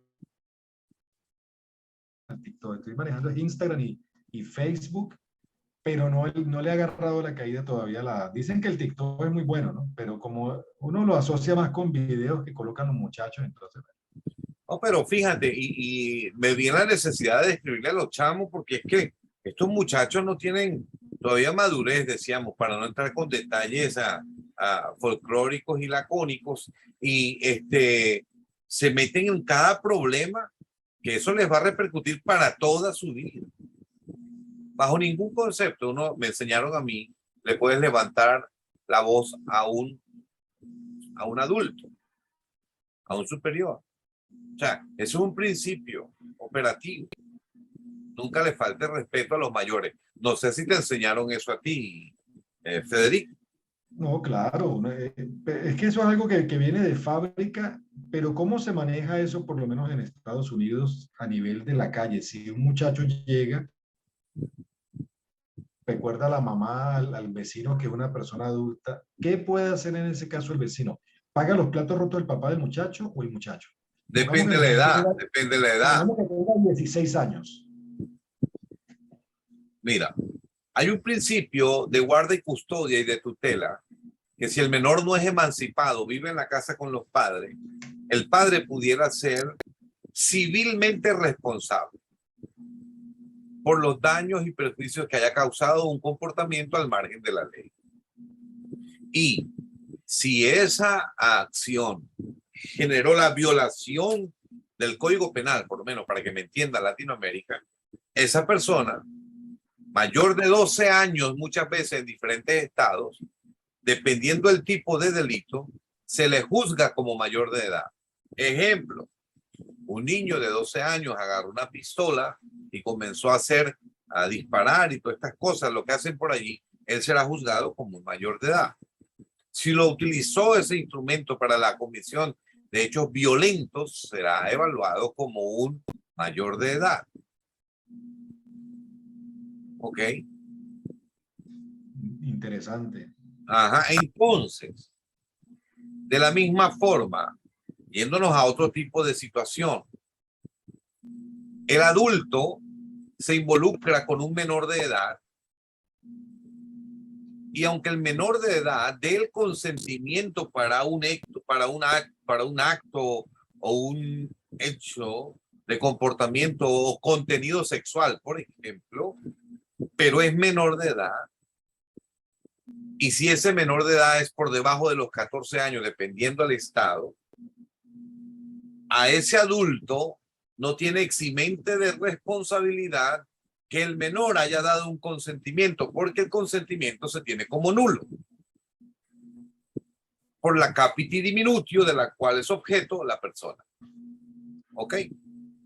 Speaker 2: TikTok, estoy manejando Instagram y Facebook, pero no le ha agarrado la caída todavía. Dicen que el TikTok es muy bueno, ¿no? Pero como uno lo asocia más con videos que colocan los muchachos, entonces.
Speaker 1: no, pero fíjate, y me viene la necesidad de escribirle a los chamos porque es que estos muchachos no tienen todavía madurez, decíamos, para no entrar con detalles a folclóricos y lacónicos, y se meten en cada problema que eso les va a repercutir para toda su vida. Bajo ningún concepto, me enseñaron a mí, le puedes levantar la voz a un adulto, a un superior. O sea, eso es un principio operativo. Nunca le falte respeto a los mayores. No sé si te enseñaron eso a ti, Federico.
Speaker 2: No, claro, es que eso es algo que viene de fábrica, pero ¿cómo se maneja eso, por lo menos en Estados Unidos, a nivel de la calle? Si un muchacho llega, recuerda a la mamá, al vecino que es una persona adulta, ¿qué puede hacer en ese caso el vecino? ¿Paga los platos rotos el papá del muchacho o el muchacho? Pongamos
Speaker 1: Depende
Speaker 2: que
Speaker 1: de
Speaker 2: el
Speaker 1: la
Speaker 2: muchacho
Speaker 1: edad,
Speaker 2: tenga,
Speaker 1: depende de la edad.
Speaker 2: pongamos que tenga 16 años.
Speaker 1: Mira, hay un principio de guarda y custodia y de tutela que si el menor no es emancipado, vive en la casa con los padres, el padre pudiera ser civilmente responsable por los daños y perjuicios que haya causado un comportamiento al margen de la ley. Y si esa acción generó la violación del Código Penal, por lo menos para que me entienda Latinoamérica, esa persona mayor de 12 años, muchas veces en diferentes estados, dependiendo del tipo de delito, se le juzga como mayor de edad. Ejemplo, un niño de 12 años agarró una pistola y comenzó a disparar y todas estas cosas, lo que hacen por allí, él será juzgado como un mayor de edad. Si lo utilizó ese instrumento para la comisión de hechos violentos, será evaluado como un mayor de edad. ¿Ok?
Speaker 2: Interesante.
Speaker 1: Ajá, entonces, de la misma forma, yéndonos a otro tipo de situación, el adulto se involucra con un menor de edad Y aunque el menor de edad dé el consentimiento para un acto o un hecho de comportamiento o contenido sexual, por ejemplo, pero es menor de edad, y si ese menor de edad es por debajo de los 14 años, dependiendo del estado, a ese adulto no tiene eximente de responsabilidad que el menor haya dado un consentimiento, porque el consentimiento se tiene como nulo por la capiti diminutio de la cual es objeto la persona. ¿Ok?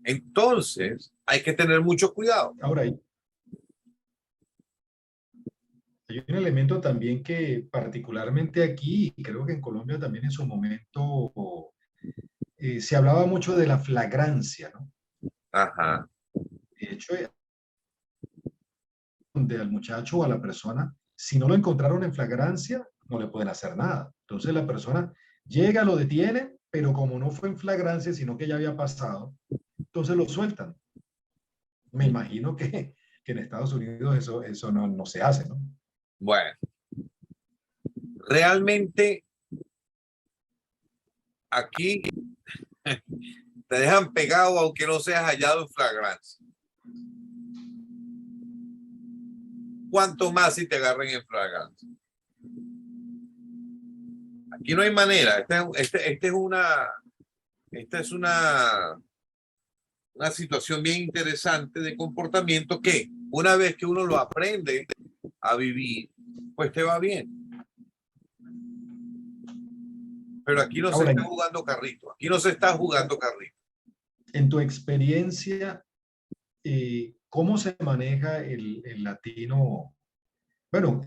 Speaker 1: Entonces, hay que tener mucho cuidado.
Speaker 2: Ahora, hay un elemento también que particularmente aquí, y creo que en Colombia también en su momento, se hablaba mucho de la flagrancia, ¿no?
Speaker 1: Ajá.
Speaker 2: De hecho, donde al muchacho o a la persona, si no lo encontraron en flagrancia, no le pueden hacer nada. Entonces la persona llega, lo detiene, pero como no fue en flagrancia, sino que ya había pasado, entonces lo sueltan. Me imagino que en Estados Unidos eso no se hace, ¿no?
Speaker 1: Bueno, realmente aquí te dejan pegado aunque no seas hallado en flagrancia. ¿Cuánto más si te agarren en flagrancia? Aquí no hay manera. Esta es una situación bien interesante de comportamiento que una vez que uno lo aprende a vivir, pues te va bien. Pero aquí no se
Speaker 2: Ahora,
Speaker 1: está jugando carrito. Aquí no se está jugando carrito.
Speaker 2: en tu experiencia, ¿cómo se maneja el latino? Bueno,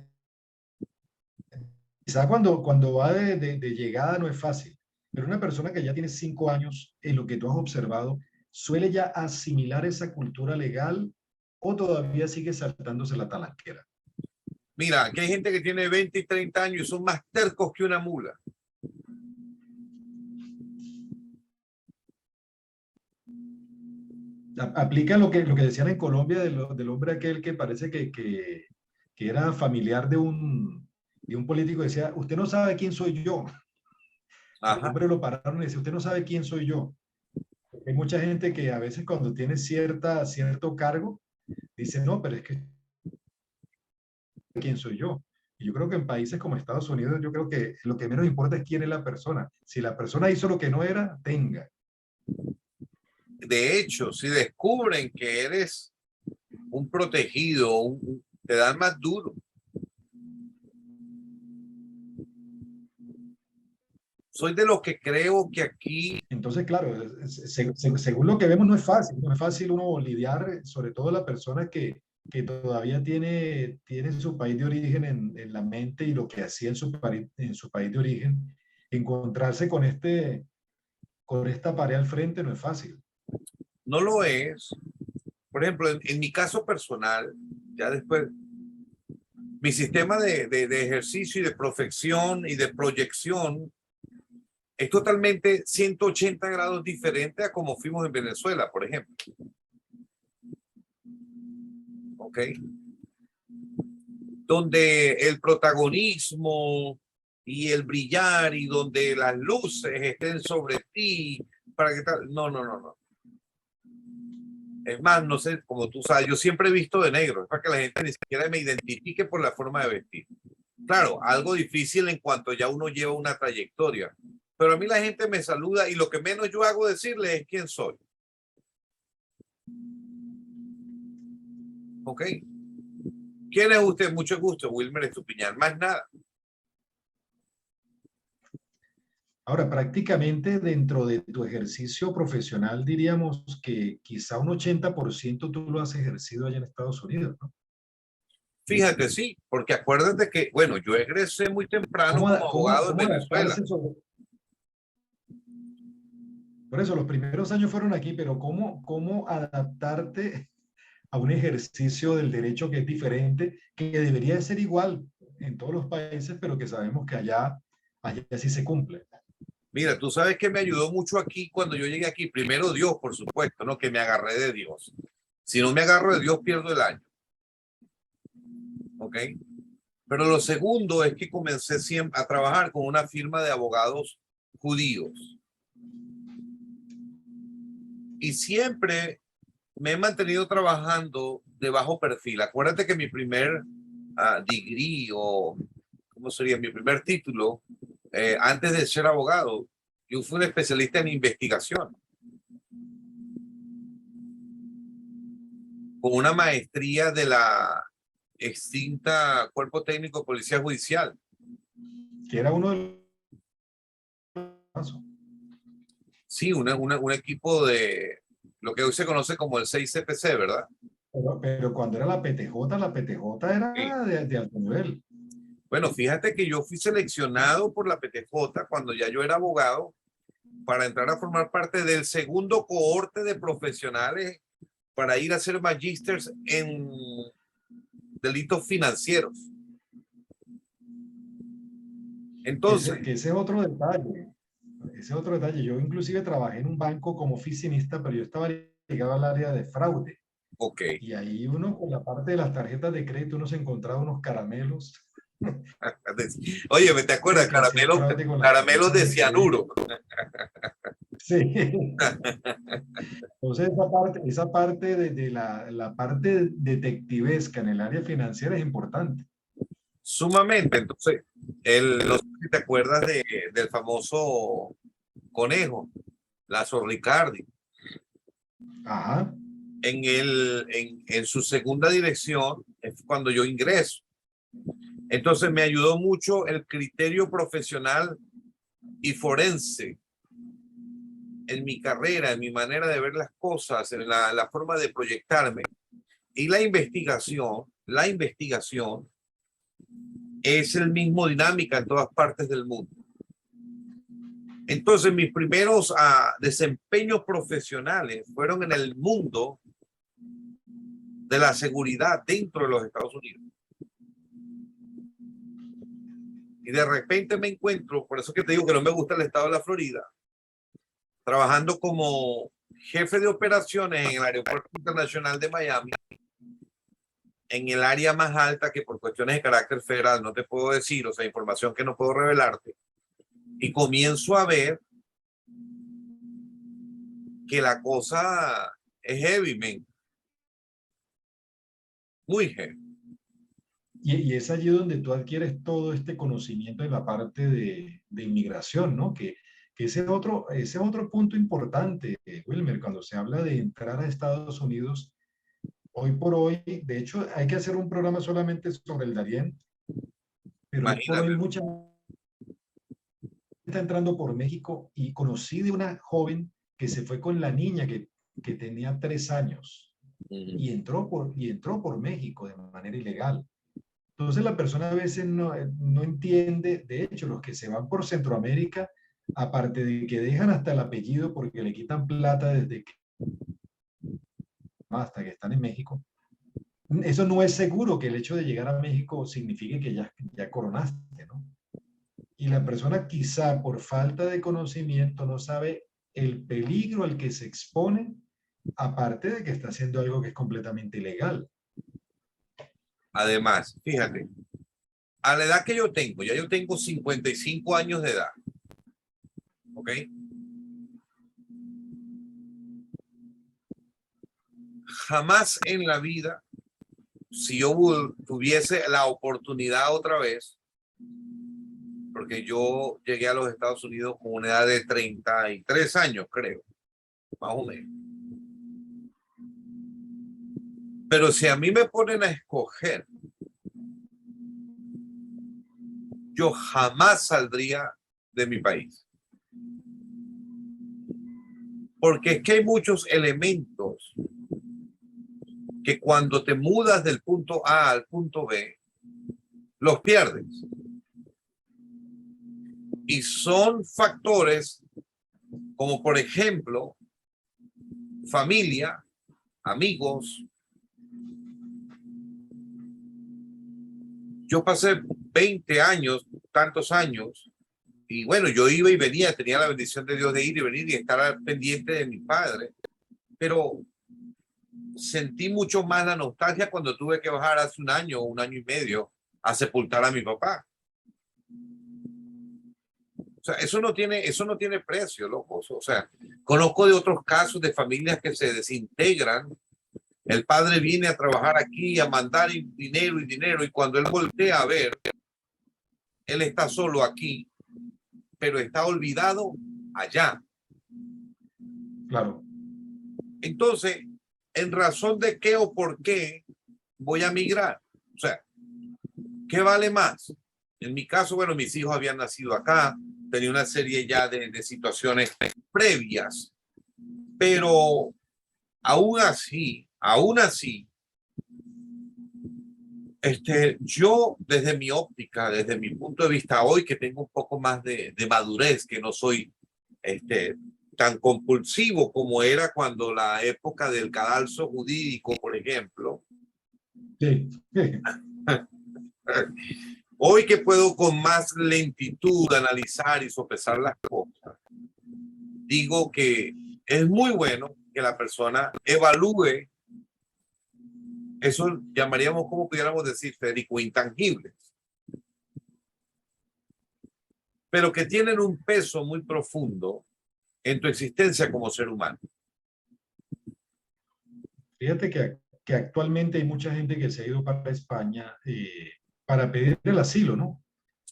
Speaker 2: quizá cuando va de llegada no es fácil, pero una persona que ya tiene 5 años, en lo que tú has observado, ¿suele ya asimilar esa cultura legal o todavía sigue saltándose la talanquera?
Speaker 1: Mira, aquí hay gente que tiene 20 y 30 años y son más tercos que una mula.
Speaker 2: Aplica lo que decían en Colombia del hombre aquel que parece que era familiar de un político, decía, usted no sabe quién soy yo. El
Speaker 1: Ajá.
Speaker 2: hombre lo pararon y decía, usted no sabe quién soy yo. Hay mucha gente que a veces cuando tiene cierto cargo, dice, no, pero es que quién soy yo. Y yo creo que en países como Estados Unidos, yo creo que lo que menos importa es quién es la persona. Si la persona hizo lo que no era, tenga.
Speaker 1: De hecho, si descubren que eres un protegido, te dan más duro. Soy de los que creo que aquí,
Speaker 2: Entonces, claro, según lo que vemos, no es fácil uno lidiar, sobre todo la persona que todavía tiene su país de origen en la mente y lo que hacía en su país de origen, encontrarse con esta pared al frente no es fácil.
Speaker 1: no lo es. Por ejemplo, en mi caso personal, ya después, mi sistema de ejercicio y de profección y de proyección es totalmente 180 grados diferente a como fuimos en Venezuela, por ejemplo. ¿Ok? Donde el protagonismo y el brillar y donde las luces estén sobre ti para que tal. No, no, no, no. Es más, no sé, como tú sabes, yo siempre he visto de negro, es para que la gente ni siquiera me identifique por la forma de vestir. Claro, algo difícil en cuanto ya uno lleva una trayectoria, pero a mí la gente me saluda y lo que menos yo hago decirle es quién soy. ¿Ok? ¿Quién es usted? Mucho gusto, Wilmer Estupiñán, más nada.
Speaker 2: Ahora, prácticamente dentro de tu ejercicio profesional, diríamos que quizá un 80% tú lo has ejercido allá en Estados Unidos, ¿no?
Speaker 1: Fíjate, sí, porque acuérdate que, bueno, yo egresé muy temprano como abogado en
Speaker 2: ¿Cómo
Speaker 1: Venezuela.
Speaker 2: adaptarse por eso, los primeros años fueron aquí, pero ¿cómo adaptarte a un ejercicio del derecho que es diferente, que debería de ser igual en todos los países, pero que sabemos que allá sí se cumple?
Speaker 1: Mira, tú sabes que me ayudó mucho aquí cuando yo llegué aquí. Primero Dios, por supuesto, ¿no? Que me agarré de Dios. Si no me agarro de Dios, pierdo el año. ¿Ok? Pero lo segundo es que comencé siempre a trabajar con una firma de abogados judíos. Y siempre me he mantenido trabajando de bajo perfil. Acuérdate que mi primer degree o, ¿cómo sería? Mi primer título, antes de ser abogado, yo fui un especialista en investigación. Con una maestría de la extinta Cuerpo Técnico de Policía Judicial.
Speaker 2: Que era uno de los...
Speaker 1: Sí, un equipo de lo que hoy se conoce como el 6CPC, ¿verdad?
Speaker 2: Pero cuando era la PTJ era
Speaker 1: Sí.
Speaker 2: de alto nivel.
Speaker 1: Bueno, fíjate que yo fui seleccionado por la PTJ cuando ya yo era abogado para entrar a formar parte del segundo cohorte de profesionales para ir a hacer magísters en delitos financieros. Entonces,
Speaker 2: Que ese es otro detalle. Ese es otro detalle. Yo inclusive trabajé en un banco como oficinista, pero yo estaba ligado al área de fraude.
Speaker 1: ok.
Speaker 2: Y ahí uno, con la parte de las tarjetas de crédito, uno se encontraba unos caramelos.
Speaker 1: Oye, ¿te acuerdas?
Speaker 2: Que hacían fraude con las
Speaker 1: Caramelos
Speaker 2: tarjetas
Speaker 1: de
Speaker 2: de crédito.
Speaker 1: cianuro.
Speaker 2: Sí. Entonces esa parte de la parte detectivesca en el área financiera es importante.
Speaker 1: Sumamente. Entonces, no sé si te acuerdas del famoso conejo, Lazo Ricardi,
Speaker 2: Ajá.
Speaker 1: en su segunda dirección es cuando yo ingreso. Entonces me ayudó mucho el criterio profesional y forense en mi carrera, en mi manera de ver las cosas, en la forma de proyectarme. Y la investigación es el mismo dinámica en todas partes del mundo. Entonces, mis primeros desempeños profesionales fueron en el mundo de la seguridad dentro de los Estados Unidos. Y de repente me encuentro, por eso que te digo que no me gusta el estado de la Florida, trabajando como jefe de operaciones en el Aeropuerto Internacional de Miami, en el área más alta que por cuestiones de carácter federal no te puedo decir, o sea, información que no puedo revelarte. Y comienzo a ver que la cosa es heavy, man. Muy heavy.
Speaker 2: Y es allí donde tú adquieres todo este conocimiento en la parte de inmigración, ¿no? Que ese es otro punto importante, Wilmer, cuando se habla de entrar a Estados Unidos, hoy por hoy, de hecho, hay que hacer un programa solamente sobre el Darién, pero hoy por hoy
Speaker 1: Imagínate.
Speaker 2: mucha gente está entrando por México y conocí de una joven que se fue con la niña que tenía 3 años y entró por México de manera ilegal. Entonces la persona a veces no entiende, de hecho, los que se van por Centroamérica, aparte de que dejan hasta el apellido porque le quitan plata desde que hasta que están en México, eso no es seguro que el hecho de llegar a México signifique que ya coronaste, ¿no? Y la persona quizá por falta de conocimiento no sabe el peligro al que se expone, aparte de que está haciendo algo que es completamente ilegal.
Speaker 1: Además, fíjate, a la edad que yo tengo, ya yo tengo 55 años de edad, ¿ok? Jamás en la vida, si yo tuviese la oportunidad otra vez, porque yo llegué a los Estados Unidos con una edad de 33 años, creo, más o menos. Pero si a mí me ponen a escoger, yo jamás saldría de mi país. Porque es que hay muchos elementos que cuando te mudas del punto A al punto B, los pierdes. Y son factores como, por ejemplo, familia, amigos. Yo pasé 20 años, tantos años, y bueno, yo iba y venía, tenía la bendición de Dios de ir y venir y estar pendiente de mi padre, pero sentí mucho más la nostalgia cuando tuve que bajar hace un año o un año y medio a sepultar a mi papá. O sea, eso no tiene precio, loco. O sea, conozco de otros casos de familias que se desintegran. El padre viene a trabajar aquí, a mandar dinero y dinero, y cuando él voltea a ver, él está solo aquí, pero está olvidado allá.
Speaker 2: Claro.
Speaker 1: Entonces, ¿en razón de qué o por qué voy a migrar? O sea, ¿qué vale más? En mi caso, bueno, mis hijos habían nacido acá, tenía una serie ya de situaciones previas, pero aún así, yo desde mi óptica, desde mi punto de vista hoy que tengo un poco más de madurez, que no soy tan compulsivo como era cuando la época del cadalso jurídico, por ejemplo.
Speaker 2: Sí.
Speaker 1: Hoy que puedo con más lentitud analizar y sopesar las cosas, digo que es muy bueno que la persona evalúe, eso llamaríamos, como pudiéramos decir, Federico, intangibles, pero que tienen un peso muy profundo en tu existencia como ser humano.
Speaker 2: Fíjate que actualmente hay mucha gente que se ha ido para España para pedir el asilo, ¿no?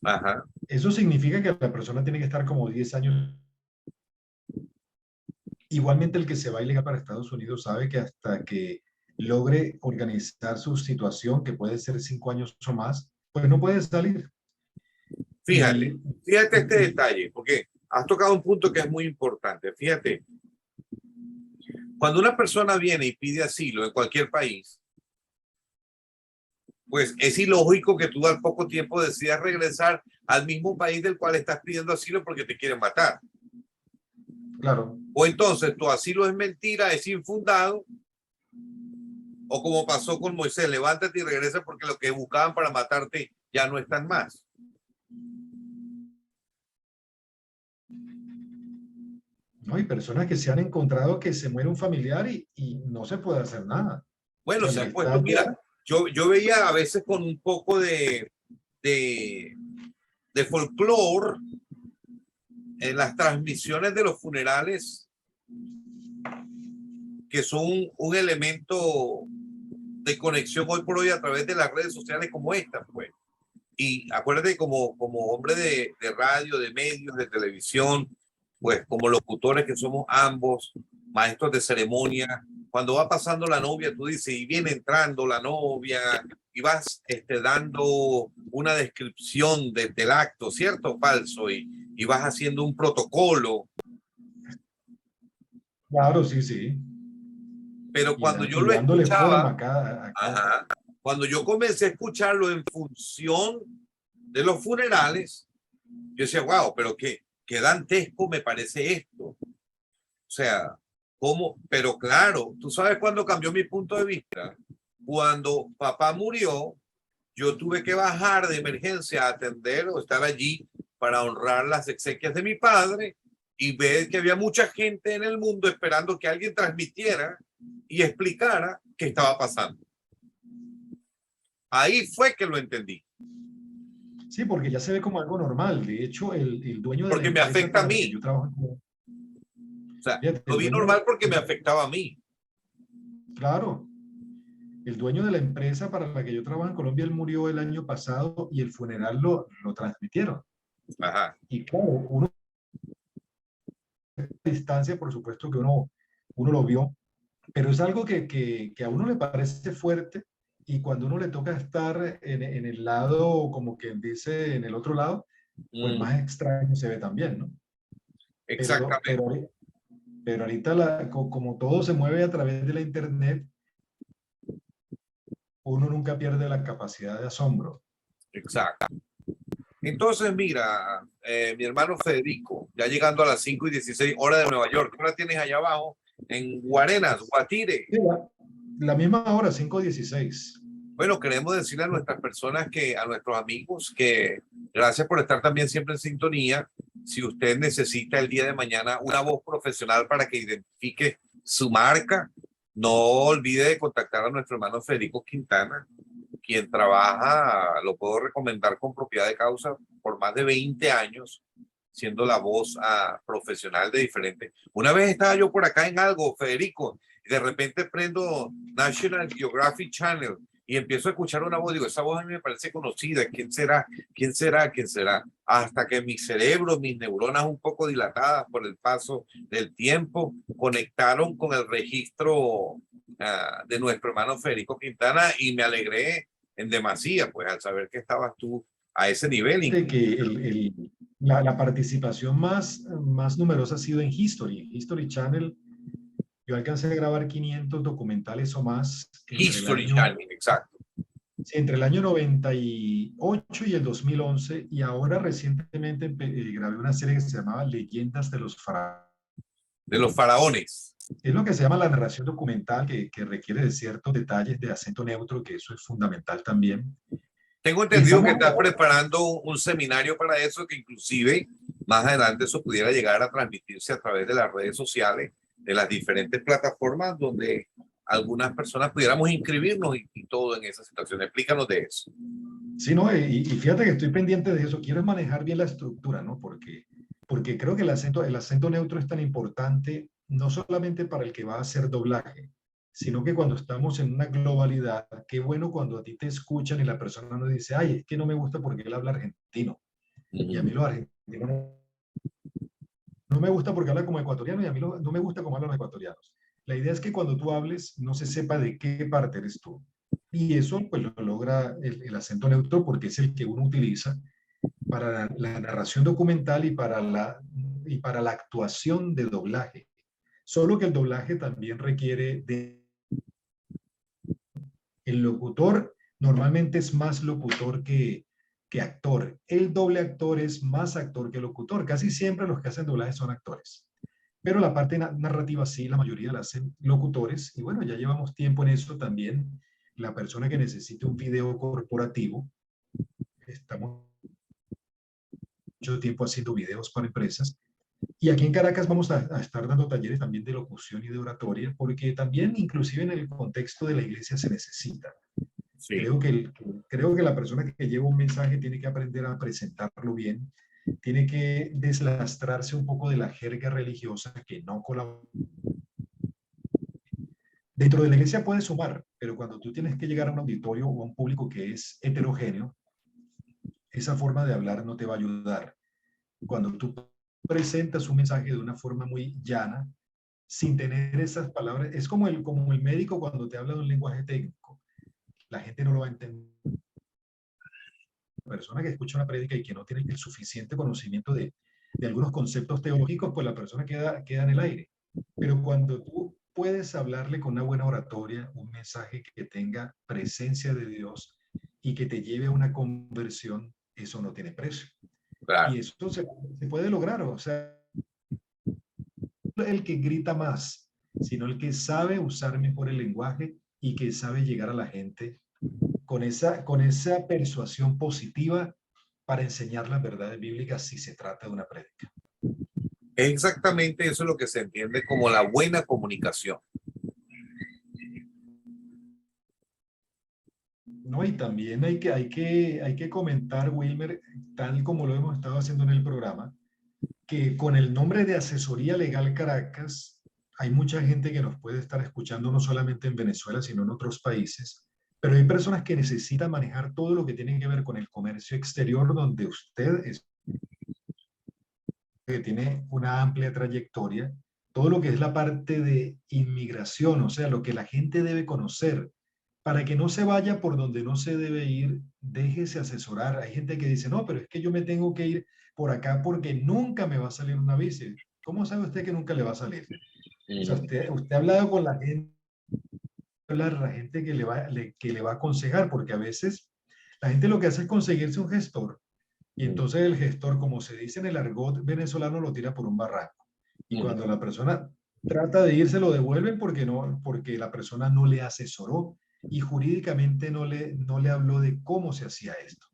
Speaker 1: Ajá.
Speaker 2: Eso significa que la persona tiene que estar como 10 años. Igualmente el que se va ilegal para Estados Unidos sabe que hasta que logre organizar su situación, que puede ser 5 años o más, pues no puede salir.
Speaker 1: Fíjate este detalle, porque has tocado un punto que es muy importante. Fíjate, cuando una persona viene y pide asilo en cualquier país, pues es ilógico que tú al poco tiempo decidas regresar al mismo país del cual estás pidiendo asilo porque te quieren matar.
Speaker 2: Claro.
Speaker 1: O entonces tu asilo es mentira, es infundado, o como pasó con Moisés, levántate y regresa porque lo que buscaban para matarte ya no están más.
Speaker 2: No, hay personas que se han encontrado que se muere un familiar y no se puede hacer nada.
Speaker 1: Bueno, se
Speaker 2: Él
Speaker 1: ha
Speaker 2: está
Speaker 1: puesto, mira,
Speaker 2: allá.
Speaker 1: yo veía a veces con un poco de folclore en las transmisiones de los funerales, que son un elemento de conexión hoy por hoy a través de las redes sociales como esta, pues. Y acuérdate, como hombre de radio, de medios, de televisión, pues como locutores que somos ambos, maestros de ceremonia, cuando va pasando la novia, tú dices, y viene entrando la novia, y vas dando una descripción del acto, ¿cierto o falso? Y vas haciendo un protocolo.
Speaker 2: Claro, sí, sí.
Speaker 1: Pero cuando yo
Speaker 2: Y
Speaker 1: lo
Speaker 2: dándole forma
Speaker 1: escuchaba,
Speaker 2: a cada.
Speaker 1: ajá, cuando yo comencé a escucharlo en función de los funerales, yo decía, wow, pero qué dantesco me parece esto. O sea, ¿cómo? Pero claro, tú sabes cuándo cambió mi punto de vista. Cuando papá murió, yo tuve que bajar de emergencia a atender o estar allí para honrar las exequias de mi padre y ver que había mucha gente en el mundo esperando que alguien transmitiera y explicara qué estaba pasando. Ahí fue que lo entendí.
Speaker 2: Sí, porque ya se ve como algo normal. De hecho, el dueño de la
Speaker 1: Porque me
Speaker 2: empresa
Speaker 1: afecta a
Speaker 2: para la que
Speaker 1: mí.
Speaker 2: yo trabajo,
Speaker 1: O sea,
Speaker 2: fíjate,
Speaker 1: lo vi normal porque me afectaba a mí.
Speaker 2: claro, el dueño de la empresa para la que yo trabajo en Colombia, él murió el año pasado y el funeral lo transmitieron.
Speaker 1: Ajá.
Speaker 2: Y claro, uno a distancia, por supuesto que uno lo vio, pero es algo que a uno le parece fuerte y cuando uno le toca estar en el lado, como quien dice, en el otro lado, pues más extraño se ve también, ¿no? Pero,
Speaker 1: Exactamente.
Speaker 2: pero, pero ahorita, como todo se mueve a través de la internet, uno nunca pierde la capacidad de asombro.
Speaker 1: Exacto. Entonces, mira, mi hermano Federico, ya llegando a las 5:16 hora de Nueva York, ¿qué hora tienes allá abajo? En Guarenas, Guatire.
Speaker 2: Sí, la misma hora, 5:16.
Speaker 1: Bueno, queremos decirle a nuestras personas a nuestros amigos, que gracias por estar también siempre en sintonía. Si usted necesita el día de mañana una voz profesional para que identifique su marca, no olvide de contactar a nuestro hermano Federico Quintana, quien trabaja, lo puedo recomendar con propiedad de causa por más de 20 años, siendo la voz profesional de diferentes. Una vez estaba yo por acá en algo, Federico, y de repente prendo National Geographic Channel y empiezo a escuchar una voz, digo, esa voz a mí me parece conocida, ¿quién será? ¿Quién será? ¿Quién será? Hasta que mi cerebro, mis neuronas un poco dilatadas por el paso del tiempo, conectaron con el registro de nuestro hermano Federico Quintana y me alegré en demasía, pues al saber que estabas tú a ese nivel.
Speaker 2: De que la participación más numerosa ha sido en History Channel. Yo alcancé a grabar 500 documentales o más
Speaker 1: History Channel, exacto.
Speaker 2: Entre el año 98 y el 2011, y ahora recientemente grabé una serie que se llamaba Leyendas de los Faraones.
Speaker 1: De los faraones.
Speaker 2: Es lo que se llama la narración documental, que requiere de ciertos detalles de acento neutro, que eso es fundamental también.
Speaker 1: Tengo entendido que estás preparando un seminario para eso, que inclusive más adelante eso pudiera llegar a transmitirse a través de las redes sociales, de las diferentes plataformas donde algunas personas pudiéramos inscribirnos y todo en esa situación. Explícanos de eso.
Speaker 2: Sí, no, y fíjate que estoy pendiente de eso. Quiero manejar bien la estructura, ¿no? Porque creo que el acento neutro es tan importante, no solamente para el que va a hacer doblaje, sino que cuando estamos en una globalidad, qué bueno cuando a ti te escuchan y la persona no dice, ay, es que no me gusta porque él habla argentino. Y a mí los argentinos no me gusta porque habla como ecuatoriano, y a mí no me gusta como hablan los ecuatorianos. La idea es que cuando tú hables no se sepa de qué parte eres tú. Y eso pues lo logra el acento neutro, porque es el que uno utiliza para la narración documental y para la actuación de doblaje. Solo que el doblaje también requiere de... El locutor normalmente es más locutor que actor. El doble actor es más actor que locutor. Casi siempre los que hacen doblaje son actores. Pero la parte narrativa sí, la mayoría la hacen locutores. Y bueno, ya llevamos tiempo en eso también. La persona que necesite un video corporativo, estamos mucho tiempo haciendo videos para empresas. Y aquí en Caracas vamos a estar dando talleres también de locución y de oratoria, porque también inclusive en el contexto de la iglesia se necesita. Sí. Creo que la persona que lleva un mensaje tiene que aprender a presentarlo bien, tiene que deslastrarse un poco de la jerga religiosa que no colabora. Dentro de la iglesia puede sumar, pero cuando tú tienes que llegar a un auditorio o a un público que es heterogéneo, esa forma de hablar no te va a ayudar. Cuando tú presentas un mensaje de una forma muy llana, sin tener esas palabras, es como el médico cuando te habla de un lenguaje técnico. La gente no lo va a entender. La persona que escucha una prédica y que no tiene el suficiente conocimiento de algunos conceptos teológicos, pues la persona queda en el aire. Pero cuando tú puedes hablarle con una buena oratoria, un mensaje que tenga presencia de Dios y que te lleve a una conversión, eso no tiene precio. Claro. Y eso se puede lograr, o sea, el que grita más, sino el que sabe usar mejor el lenguaje y que sabe llegar a la gente con esa persuasión positiva para enseñar las verdades bíblicas si se trata de una prédica.
Speaker 1: Exactamente eso es lo que se entiende como la buena comunicación.
Speaker 2: No, y también hay que comentar, Wilmer, tal como lo hemos estado haciendo en el programa, que con el nombre de Asesoría Legal Caracas, hay mucha gente que nos puede estar escuchando no solamente en Venezuela, sino en otros países, pero hay personas que necesitan manejar todo lo que tiene que ver con el comercio exterior, donde usted que tiene una amplia trayectoria, todo lo que es la parte de inmigración, o sea, lo que la gente debe conocer, para que no se vaya por donde no se debe ir, déjese asesorar. Hay gente que dice, no, pero es que yo me tengo que ir por acá porque nunca me va a salir una visa. ¿Cómo sabe usted que nunca le va a salir? O sea, usted ha hablado con la gente, la gente que le va a aconsejar, porque a veces la gente lo que hace es conseguirse un gestor, y entonces el gestor, como se dice en el argot venezolano, lo tira por un barranco. Y cuando la persona trata de irse, lo devuelven porque la persona no le asesoró y jurídicamente no le habló de cómo se hacía esto.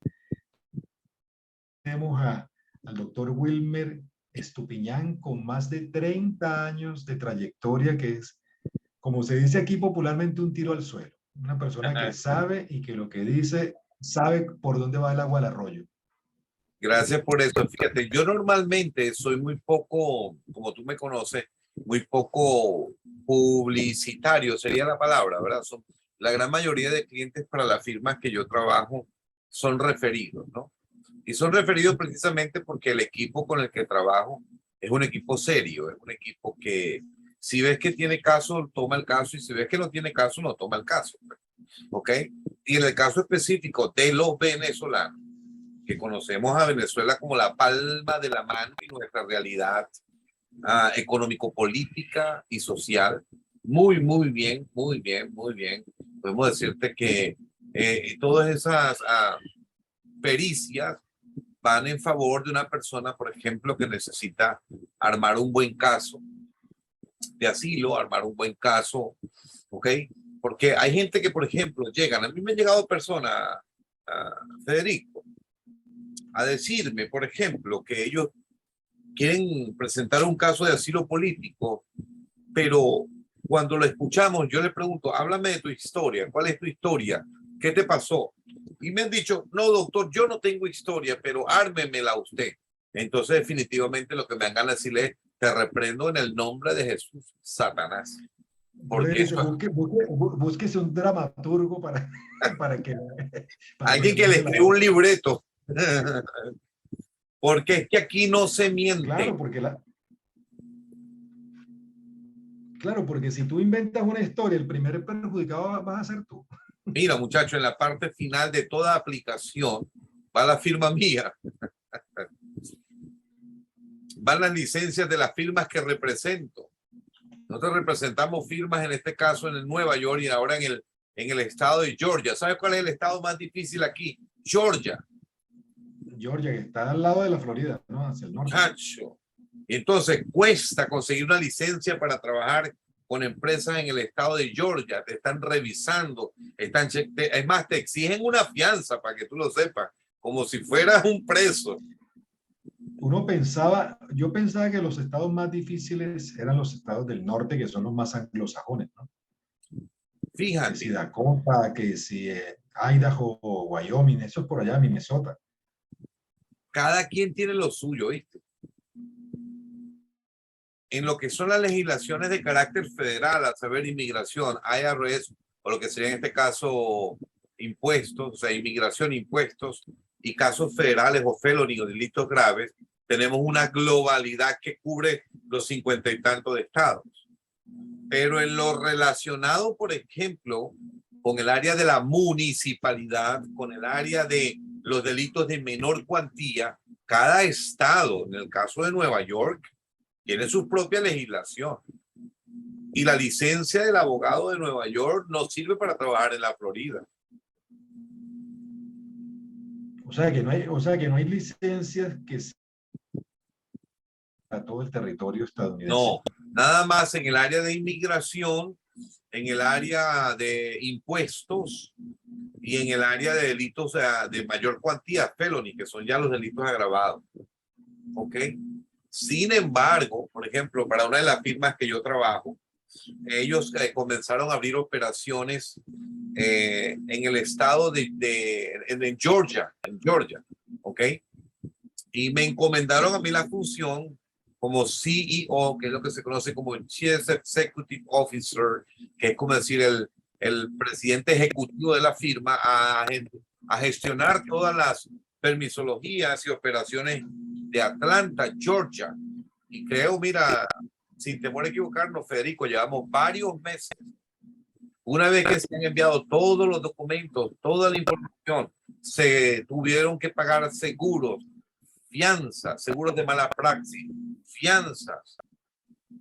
Speaker 2: Tenemos al doctor Wilmer Estupiñán, con más de 30 años de trayectoria, que es, como se dice aquí popularmente, un tiro al suelo. Una persona que sabe y que lo que dice sabe por dónde va el agua al arroyo.
Speaker 1: Gracias por eso. Fíjate, yo normalmente soy muy poco, como tú me conoces, muy poco publicitario, sería la palabra, ¿verdad? La gran mayoría de clientes para las firmas que yo trabajo son referidos, ¿no? Y son referidos precisamente porque el equipo con el que trabajo es un equipo serio, es un equipo que si ves que tiene caso, toma el caso, y si ves que no tiene caso, no toma el caso. ¿Ok? Y en el caso específico de los venezolanos, que conocemos a Venezuela como la palma de la mano y nuestra realidad económico-política y social, muy bien, muy bien, muy bien. Podemos decirte que todas esas pericias van en favor de una persona, por ejemplo, que necesita armar un buen caso de asilo, armar un buen caso, ¿ok? Porque hay gente que, por ejemplo, llegan, a mí me han llegado personas, Federico, a decirme, por ejemplo, que ellos quieren presentar un caso de asilo político, pero cuando lo escuchamos, yo le pregunto, háblame de tu historia, ¿cuál es tu historia? ¿Qué te pasó? Y me han dicho, no, doctor, yo no tengo historia, pero ármemela usted. Entonces, definitivamente lo que me dan ganas de decirle es, te reprendo en el nombre de Jesús, Satanás.
Speaker 2: Yo le
Speaker 1: Porque
Speaker 2: dice,
Speaker 1: eso,
Speaker 2: búsquese un dramaturgo para que, para que
Speaker 1: alguien
Speaker 2: le
Speaker 1: que le
Speaker 2: monte la
Speaker 1: escriba un
Speaker 2: obra.
Speaker 1: libreto, porque es que aquí no se
Speaker 2: Claro,
Speaker 1: miente.
Speaker 2: claro, porque si tú inventas una historia, el primer perjudicado vas a ser tú.
Speaker 1: Mira, muchacho, en la parte final de toda aplicación va la firma mía, van las licencias de las firmas que represento. Nosotros representamos firmas, en este caso en el Nueva York y ahora en el estado de Georgia. ¿Sabes cuál es el estado más difícil aquí? Georgia,
Speaker 2: Georgia, que está al lado de la Florida, ¿no? Hacia el norte.
Speaker 1: muchacho. Entonces cuesta conseguir una licencia para trabajar con empresas en el estado de Georgia. Te están revisando, es más, te exigen una fianza para que tú lo sepas, como si fueras un preso.
Speaker 2: Yo pensaba que los estados más difíciles eran los estados del norte, que son los más anglosajones, ¿no? Que si
Speaker 1: Fíjate,
Speaker 2: Dakota, que si Idaho o Wyoming, eso es por allá, Minnesota.
Speaker 1: cada quien tiene lo suyo, ¿viste? En lo que son las legislaciones de carácter federal, a saber, inmigración, IRS, o lo que sería en este caso impuestos, o sea, inmigración, impuestos, y casos federales o felony o delitos graves, tenemos una globalidad que cubre los 50 y tantos de estados. Pero en lo relacionado, por ejemplo, con el área de la municipalidad, con el área de los delitos de menor cuantía, cada estado, en el caso de Nueva York, tiene su propia legislación. Y la licencia del abogado de Nueva York no sirve para trabajar en la Florida.
Speaker 2: O sea que no hay licencias que para todo el territorio estadounidense.
Speaker 1: No, nada más en el área de inmigración, en el área de impuestos y en el área de delitos de mayor cuantía, felony, que son ya los delitos agravados. ¿Ok? Sin embargo, por ejemplo, para una de las firmas que yo trabajo, ellos comenzaron a abrir operaciones en el estado en Georgia, ¿ok? Y me encomendaron a mí la función como CEO, que es lo que se conoce como Chief Executive Officer, que es como decir el presidente ejecutivo de la firma, a gestionar todas las permisologías y operaciones de Atlanta, Georgia. Y creo, mira, sin temor a equivocarnos, Federico, llevamos varios meses. Una vez que se han enviado todos los documentos, toda la información, se tuvieron que pagar seguros, fianzas, seguros de mala praxis, fianzas,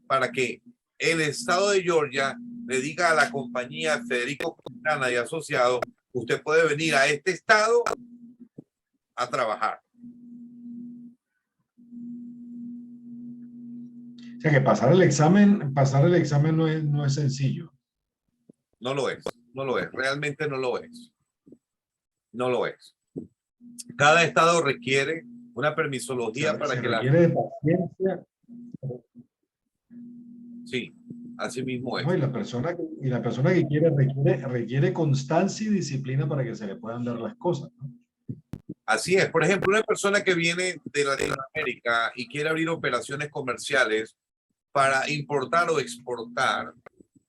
Speaker 1: para que el estado de Georgia le diga a la compañía Federico Quintana y Asociados, usted puede venir a este estado a trabajar.
Speaker 2: O sea que pasar el examen no es sencillo.
Speaker 1: No lo es, no lo es, realmente no lo es. No lo es. Cada estado requiere una permisología para
Speaker 2: Se
Speaker 1: que la...
Speaker 2: requiere de paciencia.
Speaker 1: Sí, Así mismo es.
Speaker 2: No, y la persona que requiere constancia y disciplina para que se le puedan dar las cosas, ¿no?
Speaker 1: Así es. Por ejemplo, una persona que viene de Latinoamérica y quiere abrir operaciones comerciales para importar o exportar,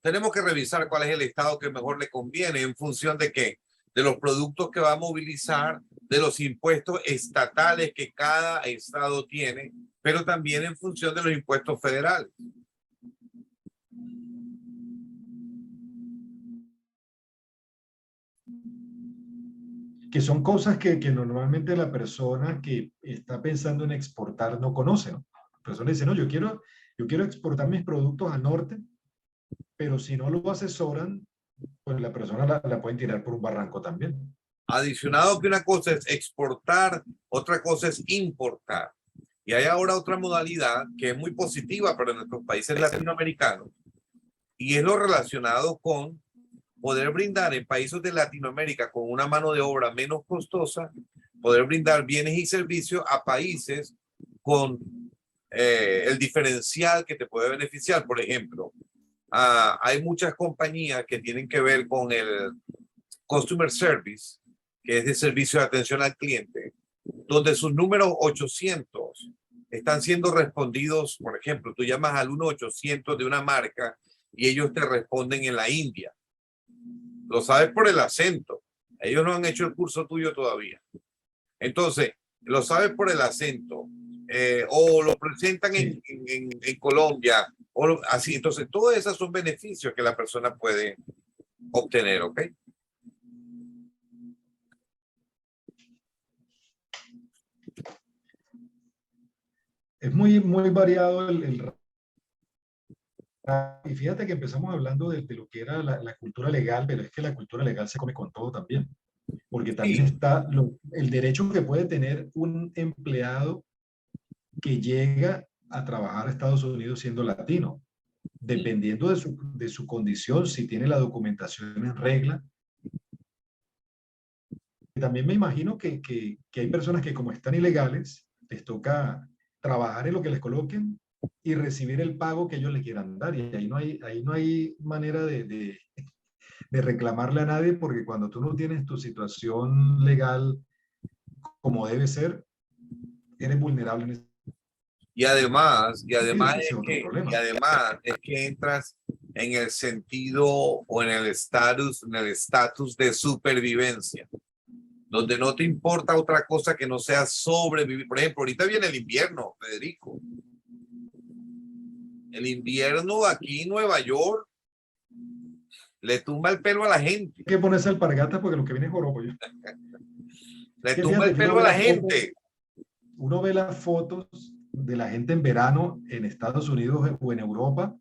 Speaker 1: tenemos que revisar cuál es el estado que mejor le conviene en función de qué, de los productos que va a movilizar, de los impuestos estatales que cada estado tiene, pero también en función de los impuestos federales.
Speaker 2: Que son cosas que normalmente la persona que está pensando en exportar no conoce, ¿no? La persona dice, no, yo quiero exportar mis productos al norte, pero si no lo asesoran, pues la persona la pueden tirar por un barranco también.
Speaker 1: Adicionado que una cosa es exportar, otra cosa es importar. Y hay ahora otra modalidad que es muy positiva para nuestros países latinoamericanos y es lo relacionado con poder brindar en países de Latinoamérica con una mano de obra menos costosa, poder brindar bienes y servicios a países con el diferencial que te puede beneficiar. Por ejemplo, hay muchas compañías que tienen que ver con el customer service, que es de servicio de atención al cliente, donde sus números 800 están siendo respondidos. Por ejemplo, tú llamas al 1-800 de una marca y ellos te responden en la India. Lo sabes por el acento. Ellos no han hecho el curso tuyo todavía. Entonces, lo sabes por el acento. O lo presentan
Speaker 2: Sí.
Speaker 1: en Colombia. O así. Entonces, todos esos son beneficios que la persona puede obtener, ¿ok?
Speaker 2: Es muy variado y fíjate que empezamos hablando de lo que era la cultura legal, pero es que la cultura legal se come con todo también, porque también
Speaker 1: Sí,
Speaker 2: está el derecho que puede tener un empleado que llega a trabajar a Estados Unidos siendo latino, dependiendo de su condición, si tiene la documentación en regla. También me imagino que hay personas que como están ilegales, les toca trabajar en lo que les coloquen y recibir el pago que ellos le quieran dar. Y ahí no hay manera de reclamarle a nadie, porque cuando tú no tienes tu situación legal como debe ser, eres vulnerable en ese sentido. Ese es otro
Speaker 1: y
Speaker 2: problema.
Speaker 1: además es que entras en el sentido o en el estatus de supervivencia, donde no te importa otra cosa que no sea sobrevivir. Por ejemplo, ahorita viene el invierno, Federico. El invierno aquí en Nueva York le tumba el pelo a la gente.
Speaker 2: Hay que ponerse alpargatas porque lo que viene es joropo.
Speaker 1: Le
Speaker 2: Que
Speaker 1: tumba el
Speaker 2: fíjate que
Speaker 1: pelo a la gente.
Speaker 2: uno ve las fotos de la gente en verano en Estados Unidos o en Europa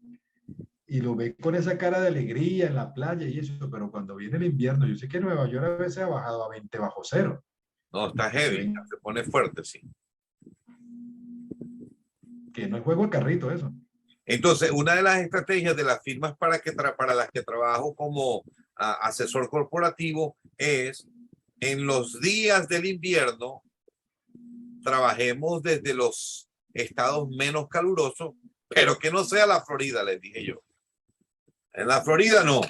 Speaker 2: y lo ve con esa cara de alegría en la playa y eso, pero cuando viene el invierno, yo sé que Nueva York a veces ha bajado a 20 bajo cero.
Speaker 1: No, está
Speaker 2: Se
Speaker 1: heavy,
Speaker 2: ven
Speaker 1: se pone fuerte, sí.
Speaker 2: que no es juego de carrito eso.
Speaker 1: Entonces, una de las estrategias de las firmas para las que trabajo como asesor corporativo es en los días del invierno, trabajemos desde los estados menos calurosos, pero que no sea la Florida, les dije yo. En la Florida no.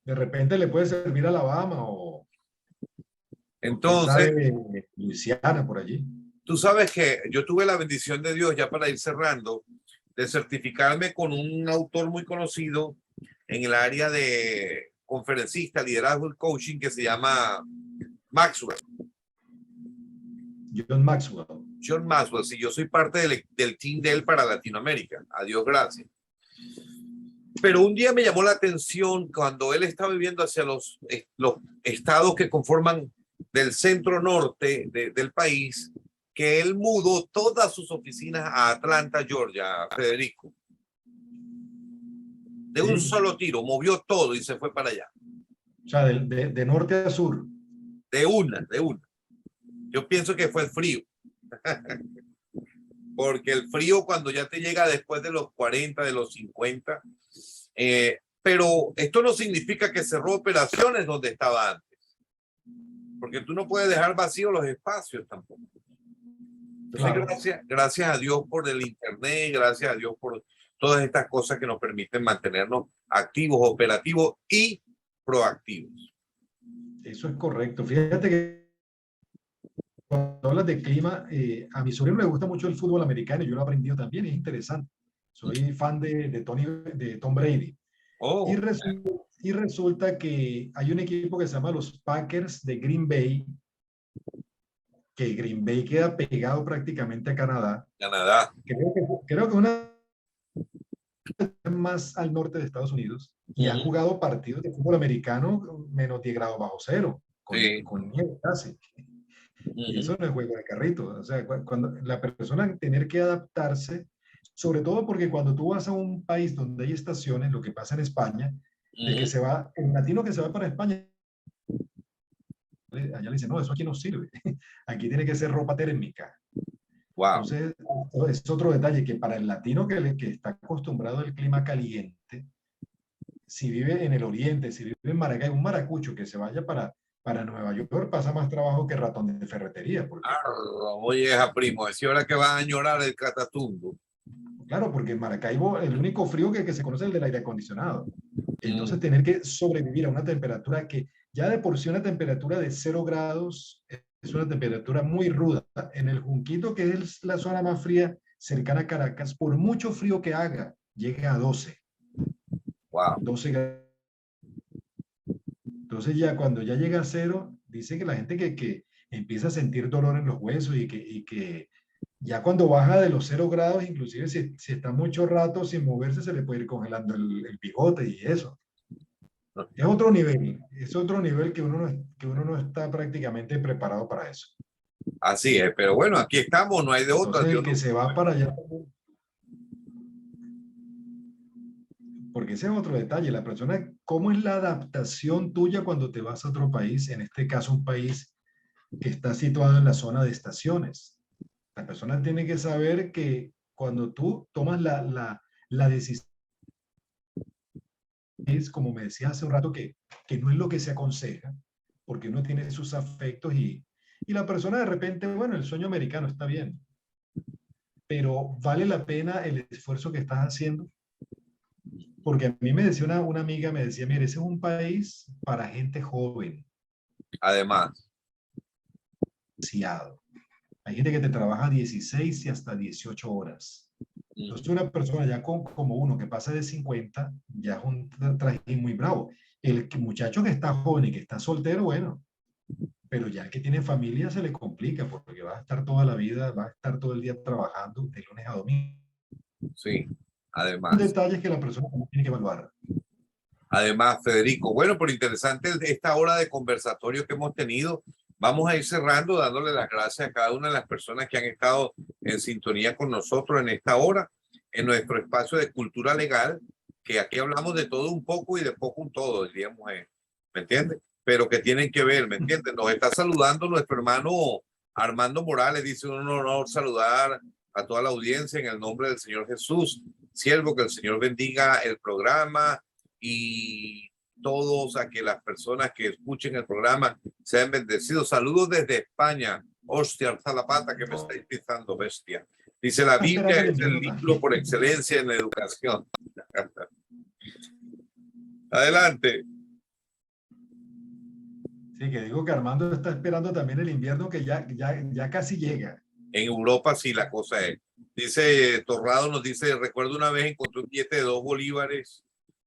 Speaker 2: De repente le puede servir a Alabama o quién
Speaker 1: Entonces,
Speaker 2: sabe, Luisiana por allí.
Speaker 1: tú sabes que yo tuve la bendición de Dios, ya para ir cerrando, de certificarme con un autor muy conocido en el área de conferencista, liderazgo y coaching, que se llama Maxwell.
Speaker 2: John Maxwell.
Speaker 1: John Maxwell, si yo soy parte del team de él para Latinoamérica, a Dios gracias. Pero un día me llamó la atención cuando él estaba viviendo hacia los estados que conforman del centro norte del país, que él mudó todas sus oficinas a Atlanta, Georgia, Federico. De un
Speaker 2: Sí.
Speaker 1: solo tiro, movió todo y se fue para allá.
Speaker 2: O sea, de norte a sur.
Speaker 1: De una. Yo pienso que fue el frío. Porque el frío cuando ya te llega después de los 40, de los 50, pero esto no significa que cerró operaciones donde estaba antes, porque tú no puedes dejar vacíos los espacios tampoco. Entonces,
Speaker 2: Claro.
Speaker 1: gracias a Dios por el internet, gracias a Dios por todas estas cosas que nos permiten mantenernos activos, operativos y proactivos.
Speaker 2: Eso es correcto. Fíjate que cuando hablas de clima, a mi sobrino le gusta mucho el fútbol americano y yo lo he aprendido también, es interesante. Soy fan de Tom Brady.
Speaker 1: Oh,
Speaker 2: Y resulta que hay un equipo que se llama los Packers de Green Bay, que Green Bay queda pegado prácticamente a Canadá.
Speaker 1: Canadá.
Speaker 2: Creo que una más al norte de Estados Unidos y han jugado partidos de fútbol americano menos 10 grados bajo cero,
Speaker 1: Sí.
Speaker 2: con nieve casi. Y eso no es juego de carrito. O sea, cuando la persona tener que adaptarse, sobre todo porque cuando tú vas a un país donde hay estaciones, lo que pasa en España, de que se va, el latino que se va para España, allá le dicen, no, eso aquí no sirve. Aquí tiene que ser ropa térmica.
Speaker 1: Wow.
Speaker 2: Entonces, es otro detalle que para el latino que está acostumbrado al clima caliente, si vive en el oriente, si vive en Maracay, un maracucho que se vaya para Nueva York pasa más trabajo que ratón de ferretería, porque
Speaker 1: Oye, a primo, decía ahora que van a añorar el Catatumbo.
Speaker 2: claro, porque en Maracaibo el único frío que se conoce es el del aire acondicionado. Entonces,
Speaker 1: Mm,
Speaker 2: tener que sobrevivir a una temperatura que ya de por sí una temperatura de 0 grados es una temperatura muy ruda. En el Junquito, que es la zona más fría cercana a Caracas, por mucho frío que haga, llega a 12,
Speaker 1: wow.
Speaker 2: 12 grados. Entonces, ya cuando ya llega a 0, dice que la gente que empieza a sentir dolor en los huesos y que ya cuando baja de los 0 grados, inclusive si está mucho rato sin moverse, se le puede ir congelando el bigote y eso. Es otro nivel que uno no está prácticamente preparado para eso.
Speaker 1: Así es, pero bueno, aquí estamos, no hay de otra.
Speaker 2: Entonces,
Speaker 1: Dios
Speaker 2: el que
Speaker 1: no.
Speaker 2: se va para allá, porque ese es otro detalle, la persona, ¿cómo es la adaptación tuya cuando te vas a otro país? En este caso, un país que está situado en la zona de estaciones. La persona tiene que saber que cuando tú tomas la decisión, es como me decía hace un rato, que no es lo que se aconseja, porque uno tiene sus afectos y la persona de repente, bueno, el sueño americano está bien, pero vale la pena el esfuerzo que estás haciendo, porque a mí me decía una amiga, me decía, mire, ese es un país para gente joven,
Speaker 1: Además,
Speaker 2: demasiado. Hay gente que te trabaja 16 y hasta 18 horas. Entonces, una persona ya como uno que pasa de 50, ya es un trajín muy bravo. El muchacho que está joven y que está soltero, bueno, pero ya el que tiene familia se le complica porque va a estar toda la vida, va a estar todo el día trabajando de lunes a domingo.
Speaker 1: sí,
Speaker 2: Son
Speaker 1: además.
Speaker 2: detalles que la persona tiene que evaluar.
Speaker 1: Además, Federico, bueno, por interesante esta hora de conversatorio que hemos tenido. Vamos a ir cerrando dándole las gracias a cada una de las personas que han estado en sintonía con nosotros en esta hora, en nuestro espacio de cultura legal, que aquí hablamos de todo un poco y de poco un todo, diríamos, ¿me entiendes? Pero que tienen que ver, ¿me entiendes? Nos está saludando nuestro hermano Armando Morales, dice un honor saludar a toda la audiencia en el nombre del Señor Jesús. Siervo, que el Señor bendiga el programa y todos a que las personas que escuchen el programa sean bendecidos. Saludos desde España. Hostia, alza la pata que me está pisando, bestia. Dice la Biblia
Speaker 2: Esperando el
Speaker 1: es el
Speaker 2: invierno
Speaker 1: libro
Speaker 2: también.
Speaker 1: por excelencia en la educación. Adelante.
Speaker 2: Sí, que digo que Armando está esperando también el invierno que ya casi llega.
Speaker 1: En Europa sí la cosa es. Dice Torrado, nos dice, recuerdo una vez encontré un billete de 2 bolívares.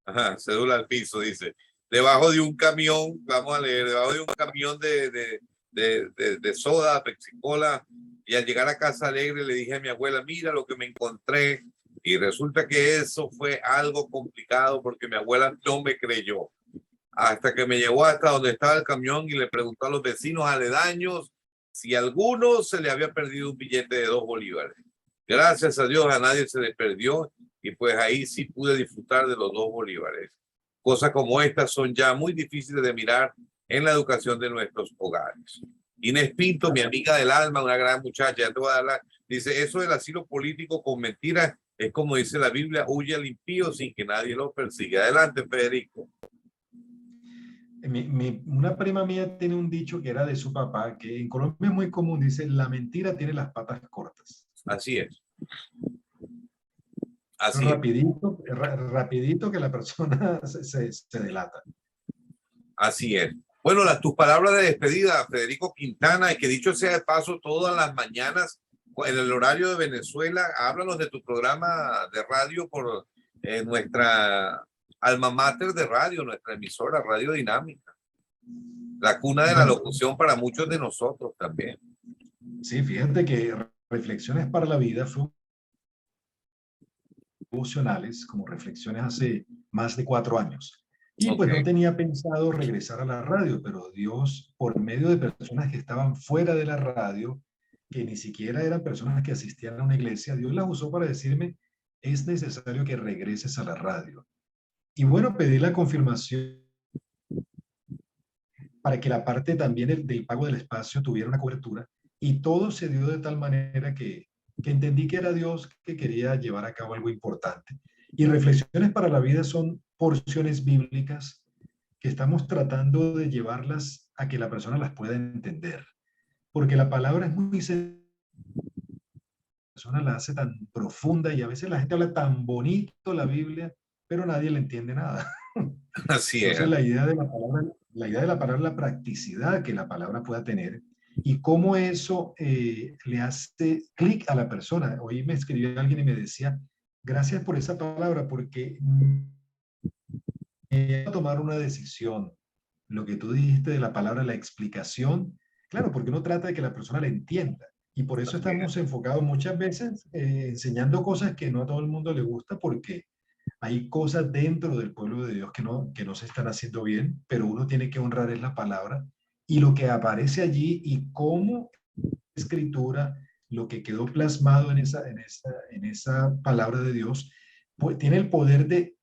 Speaker 1: Ajá, cédula al piso, dice. Debajo de un camión, vamos a leer, debajo de un camión de soda, Pepsi-Cola. Y al llegar a Casa Alegre le dije a mi abuela, mira lo que me encontré. Y resulta que eso fue algo complicado porque mi abuela no me creyó. Hasta que me llevó hasta donde estaba el camión y le preguntó a los vecinos aledaños si a alguno se le había perdido un billete de 2 bolívares. Gracias a Dios a nadie se le perdió y pues ahí sí pude disfrutar de los 2 bolívares. Cosas como estas son ya muy difíciles de mirar en la educación de nuestros hogares. Inés Pinto, mi amiga del alma, una gran muchacha, ya te voy a dar dice, eso del asilo político con mentiras es como dice la Biblia, huye al impío sin que nadie lo persiga. Adelante, Federico.
Speaker 2: Una prima mía tiene un dicho que era de su papá, que en Colombia es muy común, dice, la mentira tiene las patas cortas.
Speaker 1: Así es,
Speaker 2: Eso es
Speaker 1: así es,
Speaker 2: rapidito, rapidito que la persona se delata.
Speaker 1: así es. Bueno, tus palabras de despedida, Federico Quintana, y que dicho sea de paso, todas las mañanas en el horario de Venezuela, háblanos de tu programa de radio por nuestra alma mater de radio, nuestra emisora Radio Dinámica, la cuna de la
Speaker 2: Bueno,
Speaker 1: locución para muchos de nosotros también.
Speaker 2: sí, fíjate que Reflexiones para la Vida fue devocionales, como reflexiones hace más de 4 años. Y
Speaker 1: Ok,
Speaker 2: pues no tenía pensado regresar a la radio, pero Dios, por medio de personas que estaban fuera de la radio, que ni siquiera eran personas que asistían a una iglesia, Dios las usó para decirme, es necesario que regreses a la radio. Y bueno, pedí la confirmación para que la parte también del pago del espacio tuviera una cobertura. Y todo se dio de tal manera que entendí que era Dios que quería llevar a cabo algo importante. Y Reflexiones para la Vida son porciones bíblicas que estamos tratando de llevarlas a que la persona las pueda entender. Porque la palabra es muy sencilla, la persona la hace tan profunda y a veces la gente habla tan bonito la Biblia, pero nadie le entiende nada.
Speaker 1: así es.
Speaker 2: Entonces la idea de la palabra es la practicidad que la palabra pueda tener y cómo eso le hace clic a la persona. Hoy me escribió alguien y me decía, gracias por esa palabra porque me a tomar una decisión. Lo que tú dijiste de la palabra, la explicación, claro, porque uno trata de que la persona la entienda. Y por eso
Speaker 1: Así es.
Speaker 2: estamos enfocados muchas veces enseñando cosas que no a todo el mundo le gusta porque hay cosas dentro del pueblo de Dios que no se están haciendo bien, pero uno tiene que honrar en la palabra y lo que aparece allí y cómo escritura, lo que quedó plasmado en esa palabra de Dios, pues tiene el poder de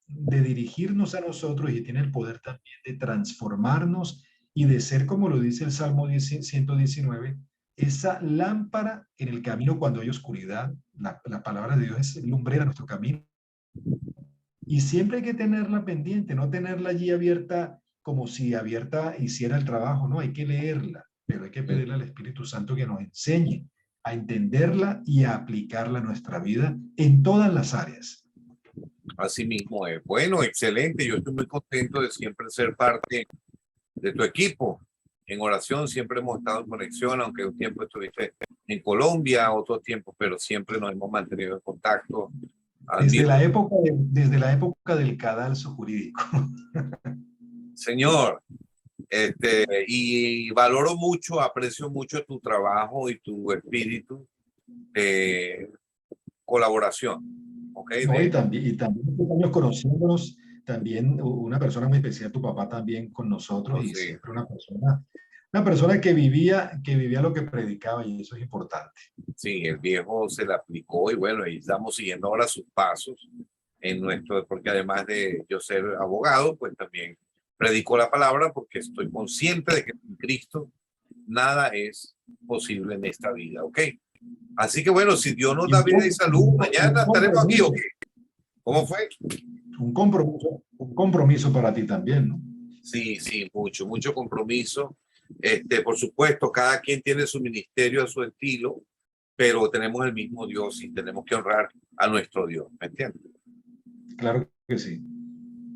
Speaker 2: dirigirnos a nosotros y tiene el poder también de transformarnos y de ser, como lo dice el Salmo 119, esa lámpara en el camino cuando hay oscuridad. La palabra de Dios es lumbrera a nuestro camino y siempre hay que tenerla pendiente, no tenerla allí abierta como si abierta hiciera el trabajo, no, hay que leerla, pero hay que pedirle al Espíritu Santo que nos enseñe a entenderla y a aplicarla a nuestra vida en todas las áreas.
Speaker 1: Así mismo es. Bueno, excelente. Yo estoy muy contento de siempre ser parte de tu equipo. En oración siempre hemos estado en conexión, aunque un tiempo estuviste en Colombia, otro tiempo, pero siempre nos hemos mantenido en contacto. Admiro,
Speaker 2: Desde la época del cadalso jurídico.
Speaker 1: Señor, y valoro mucho, aprecio mucho tu trabajo y tu espíritu de colaboración. ¿Ok?
Speaker 2: No, y también estos años conociéndonos, también una persona muy especial, tu papá también con nosotros y
Speaker 1: Sí,
Speaker 2: siempre una persona que vivía lo que predicaba y eso es importante.
Speaker 1: sí, el viejo se le aplicó y bueno, y estamos siguiendo ahora sus pasos en nuestro, porque además de yo ser abogado, pues también predico la palabra porque estoy consciente de que en Cristo nada es posible en esta vida, ¿ok? Así que bueno, si Dios nos
Speaker 2: Y
Speaker 1: da vida y salud, mañana estaremos aquí, ¿ok?
Speaker 2: compromiso,
Speaker 1: ¿Cómo fue?
Speaker 2: un compromiso para ti también, ¿no?
Speaker 1: Sí, sí, mucho, mucho compromiso. Por supuesto, cada quien tiene su ministerio a su estilo, pero tenemos el mismo Dios y tenemos que honrar a nuestro Dios, ¿me entiendes?
Speaker 2: Claro que sí.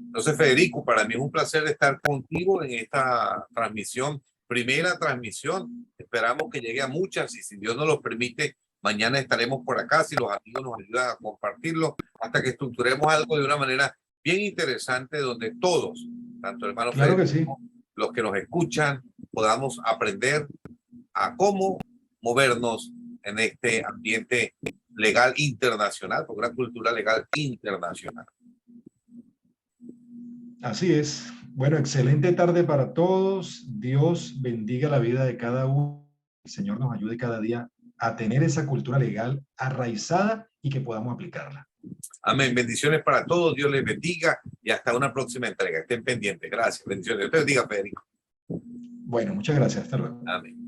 Speaker 1: Entonces, Federico, para mí es un placer estar contigo en esta transmisión, primera transmisión. Esperamos que llegue a muchas y si Dios nos lo permite, mañana estaremos por acá, si los amigos nos ayudan a compartirlo, hasta que estructuremos algo de una manera bien interesante donde todos, tanto hermano
Speaker 2: Claro que sí.
Speaker 1: Federico, los que nos escuchan, podamos aprender a cómo movernos en este ambiente legal internacional, porque una cultura legal internacional.
Speaker 2: Así es. Bueno, excelente tarde para todos. Dios bendiga la vida de cada uno. El Señor nos ayude cada día a tener esa cultura legal arraizada y que podamos aplicarla.
Speaker 1: Amén. Bendiciones para todos. Dios les bendiga y hasta una próxima entrega. Estén pendientes. Gracias. Bendiciones. Dios te bendiga, Federico.
Speaker 2: Bueno, muchas gracias. Hasta luego.
Speaker 1: Amén.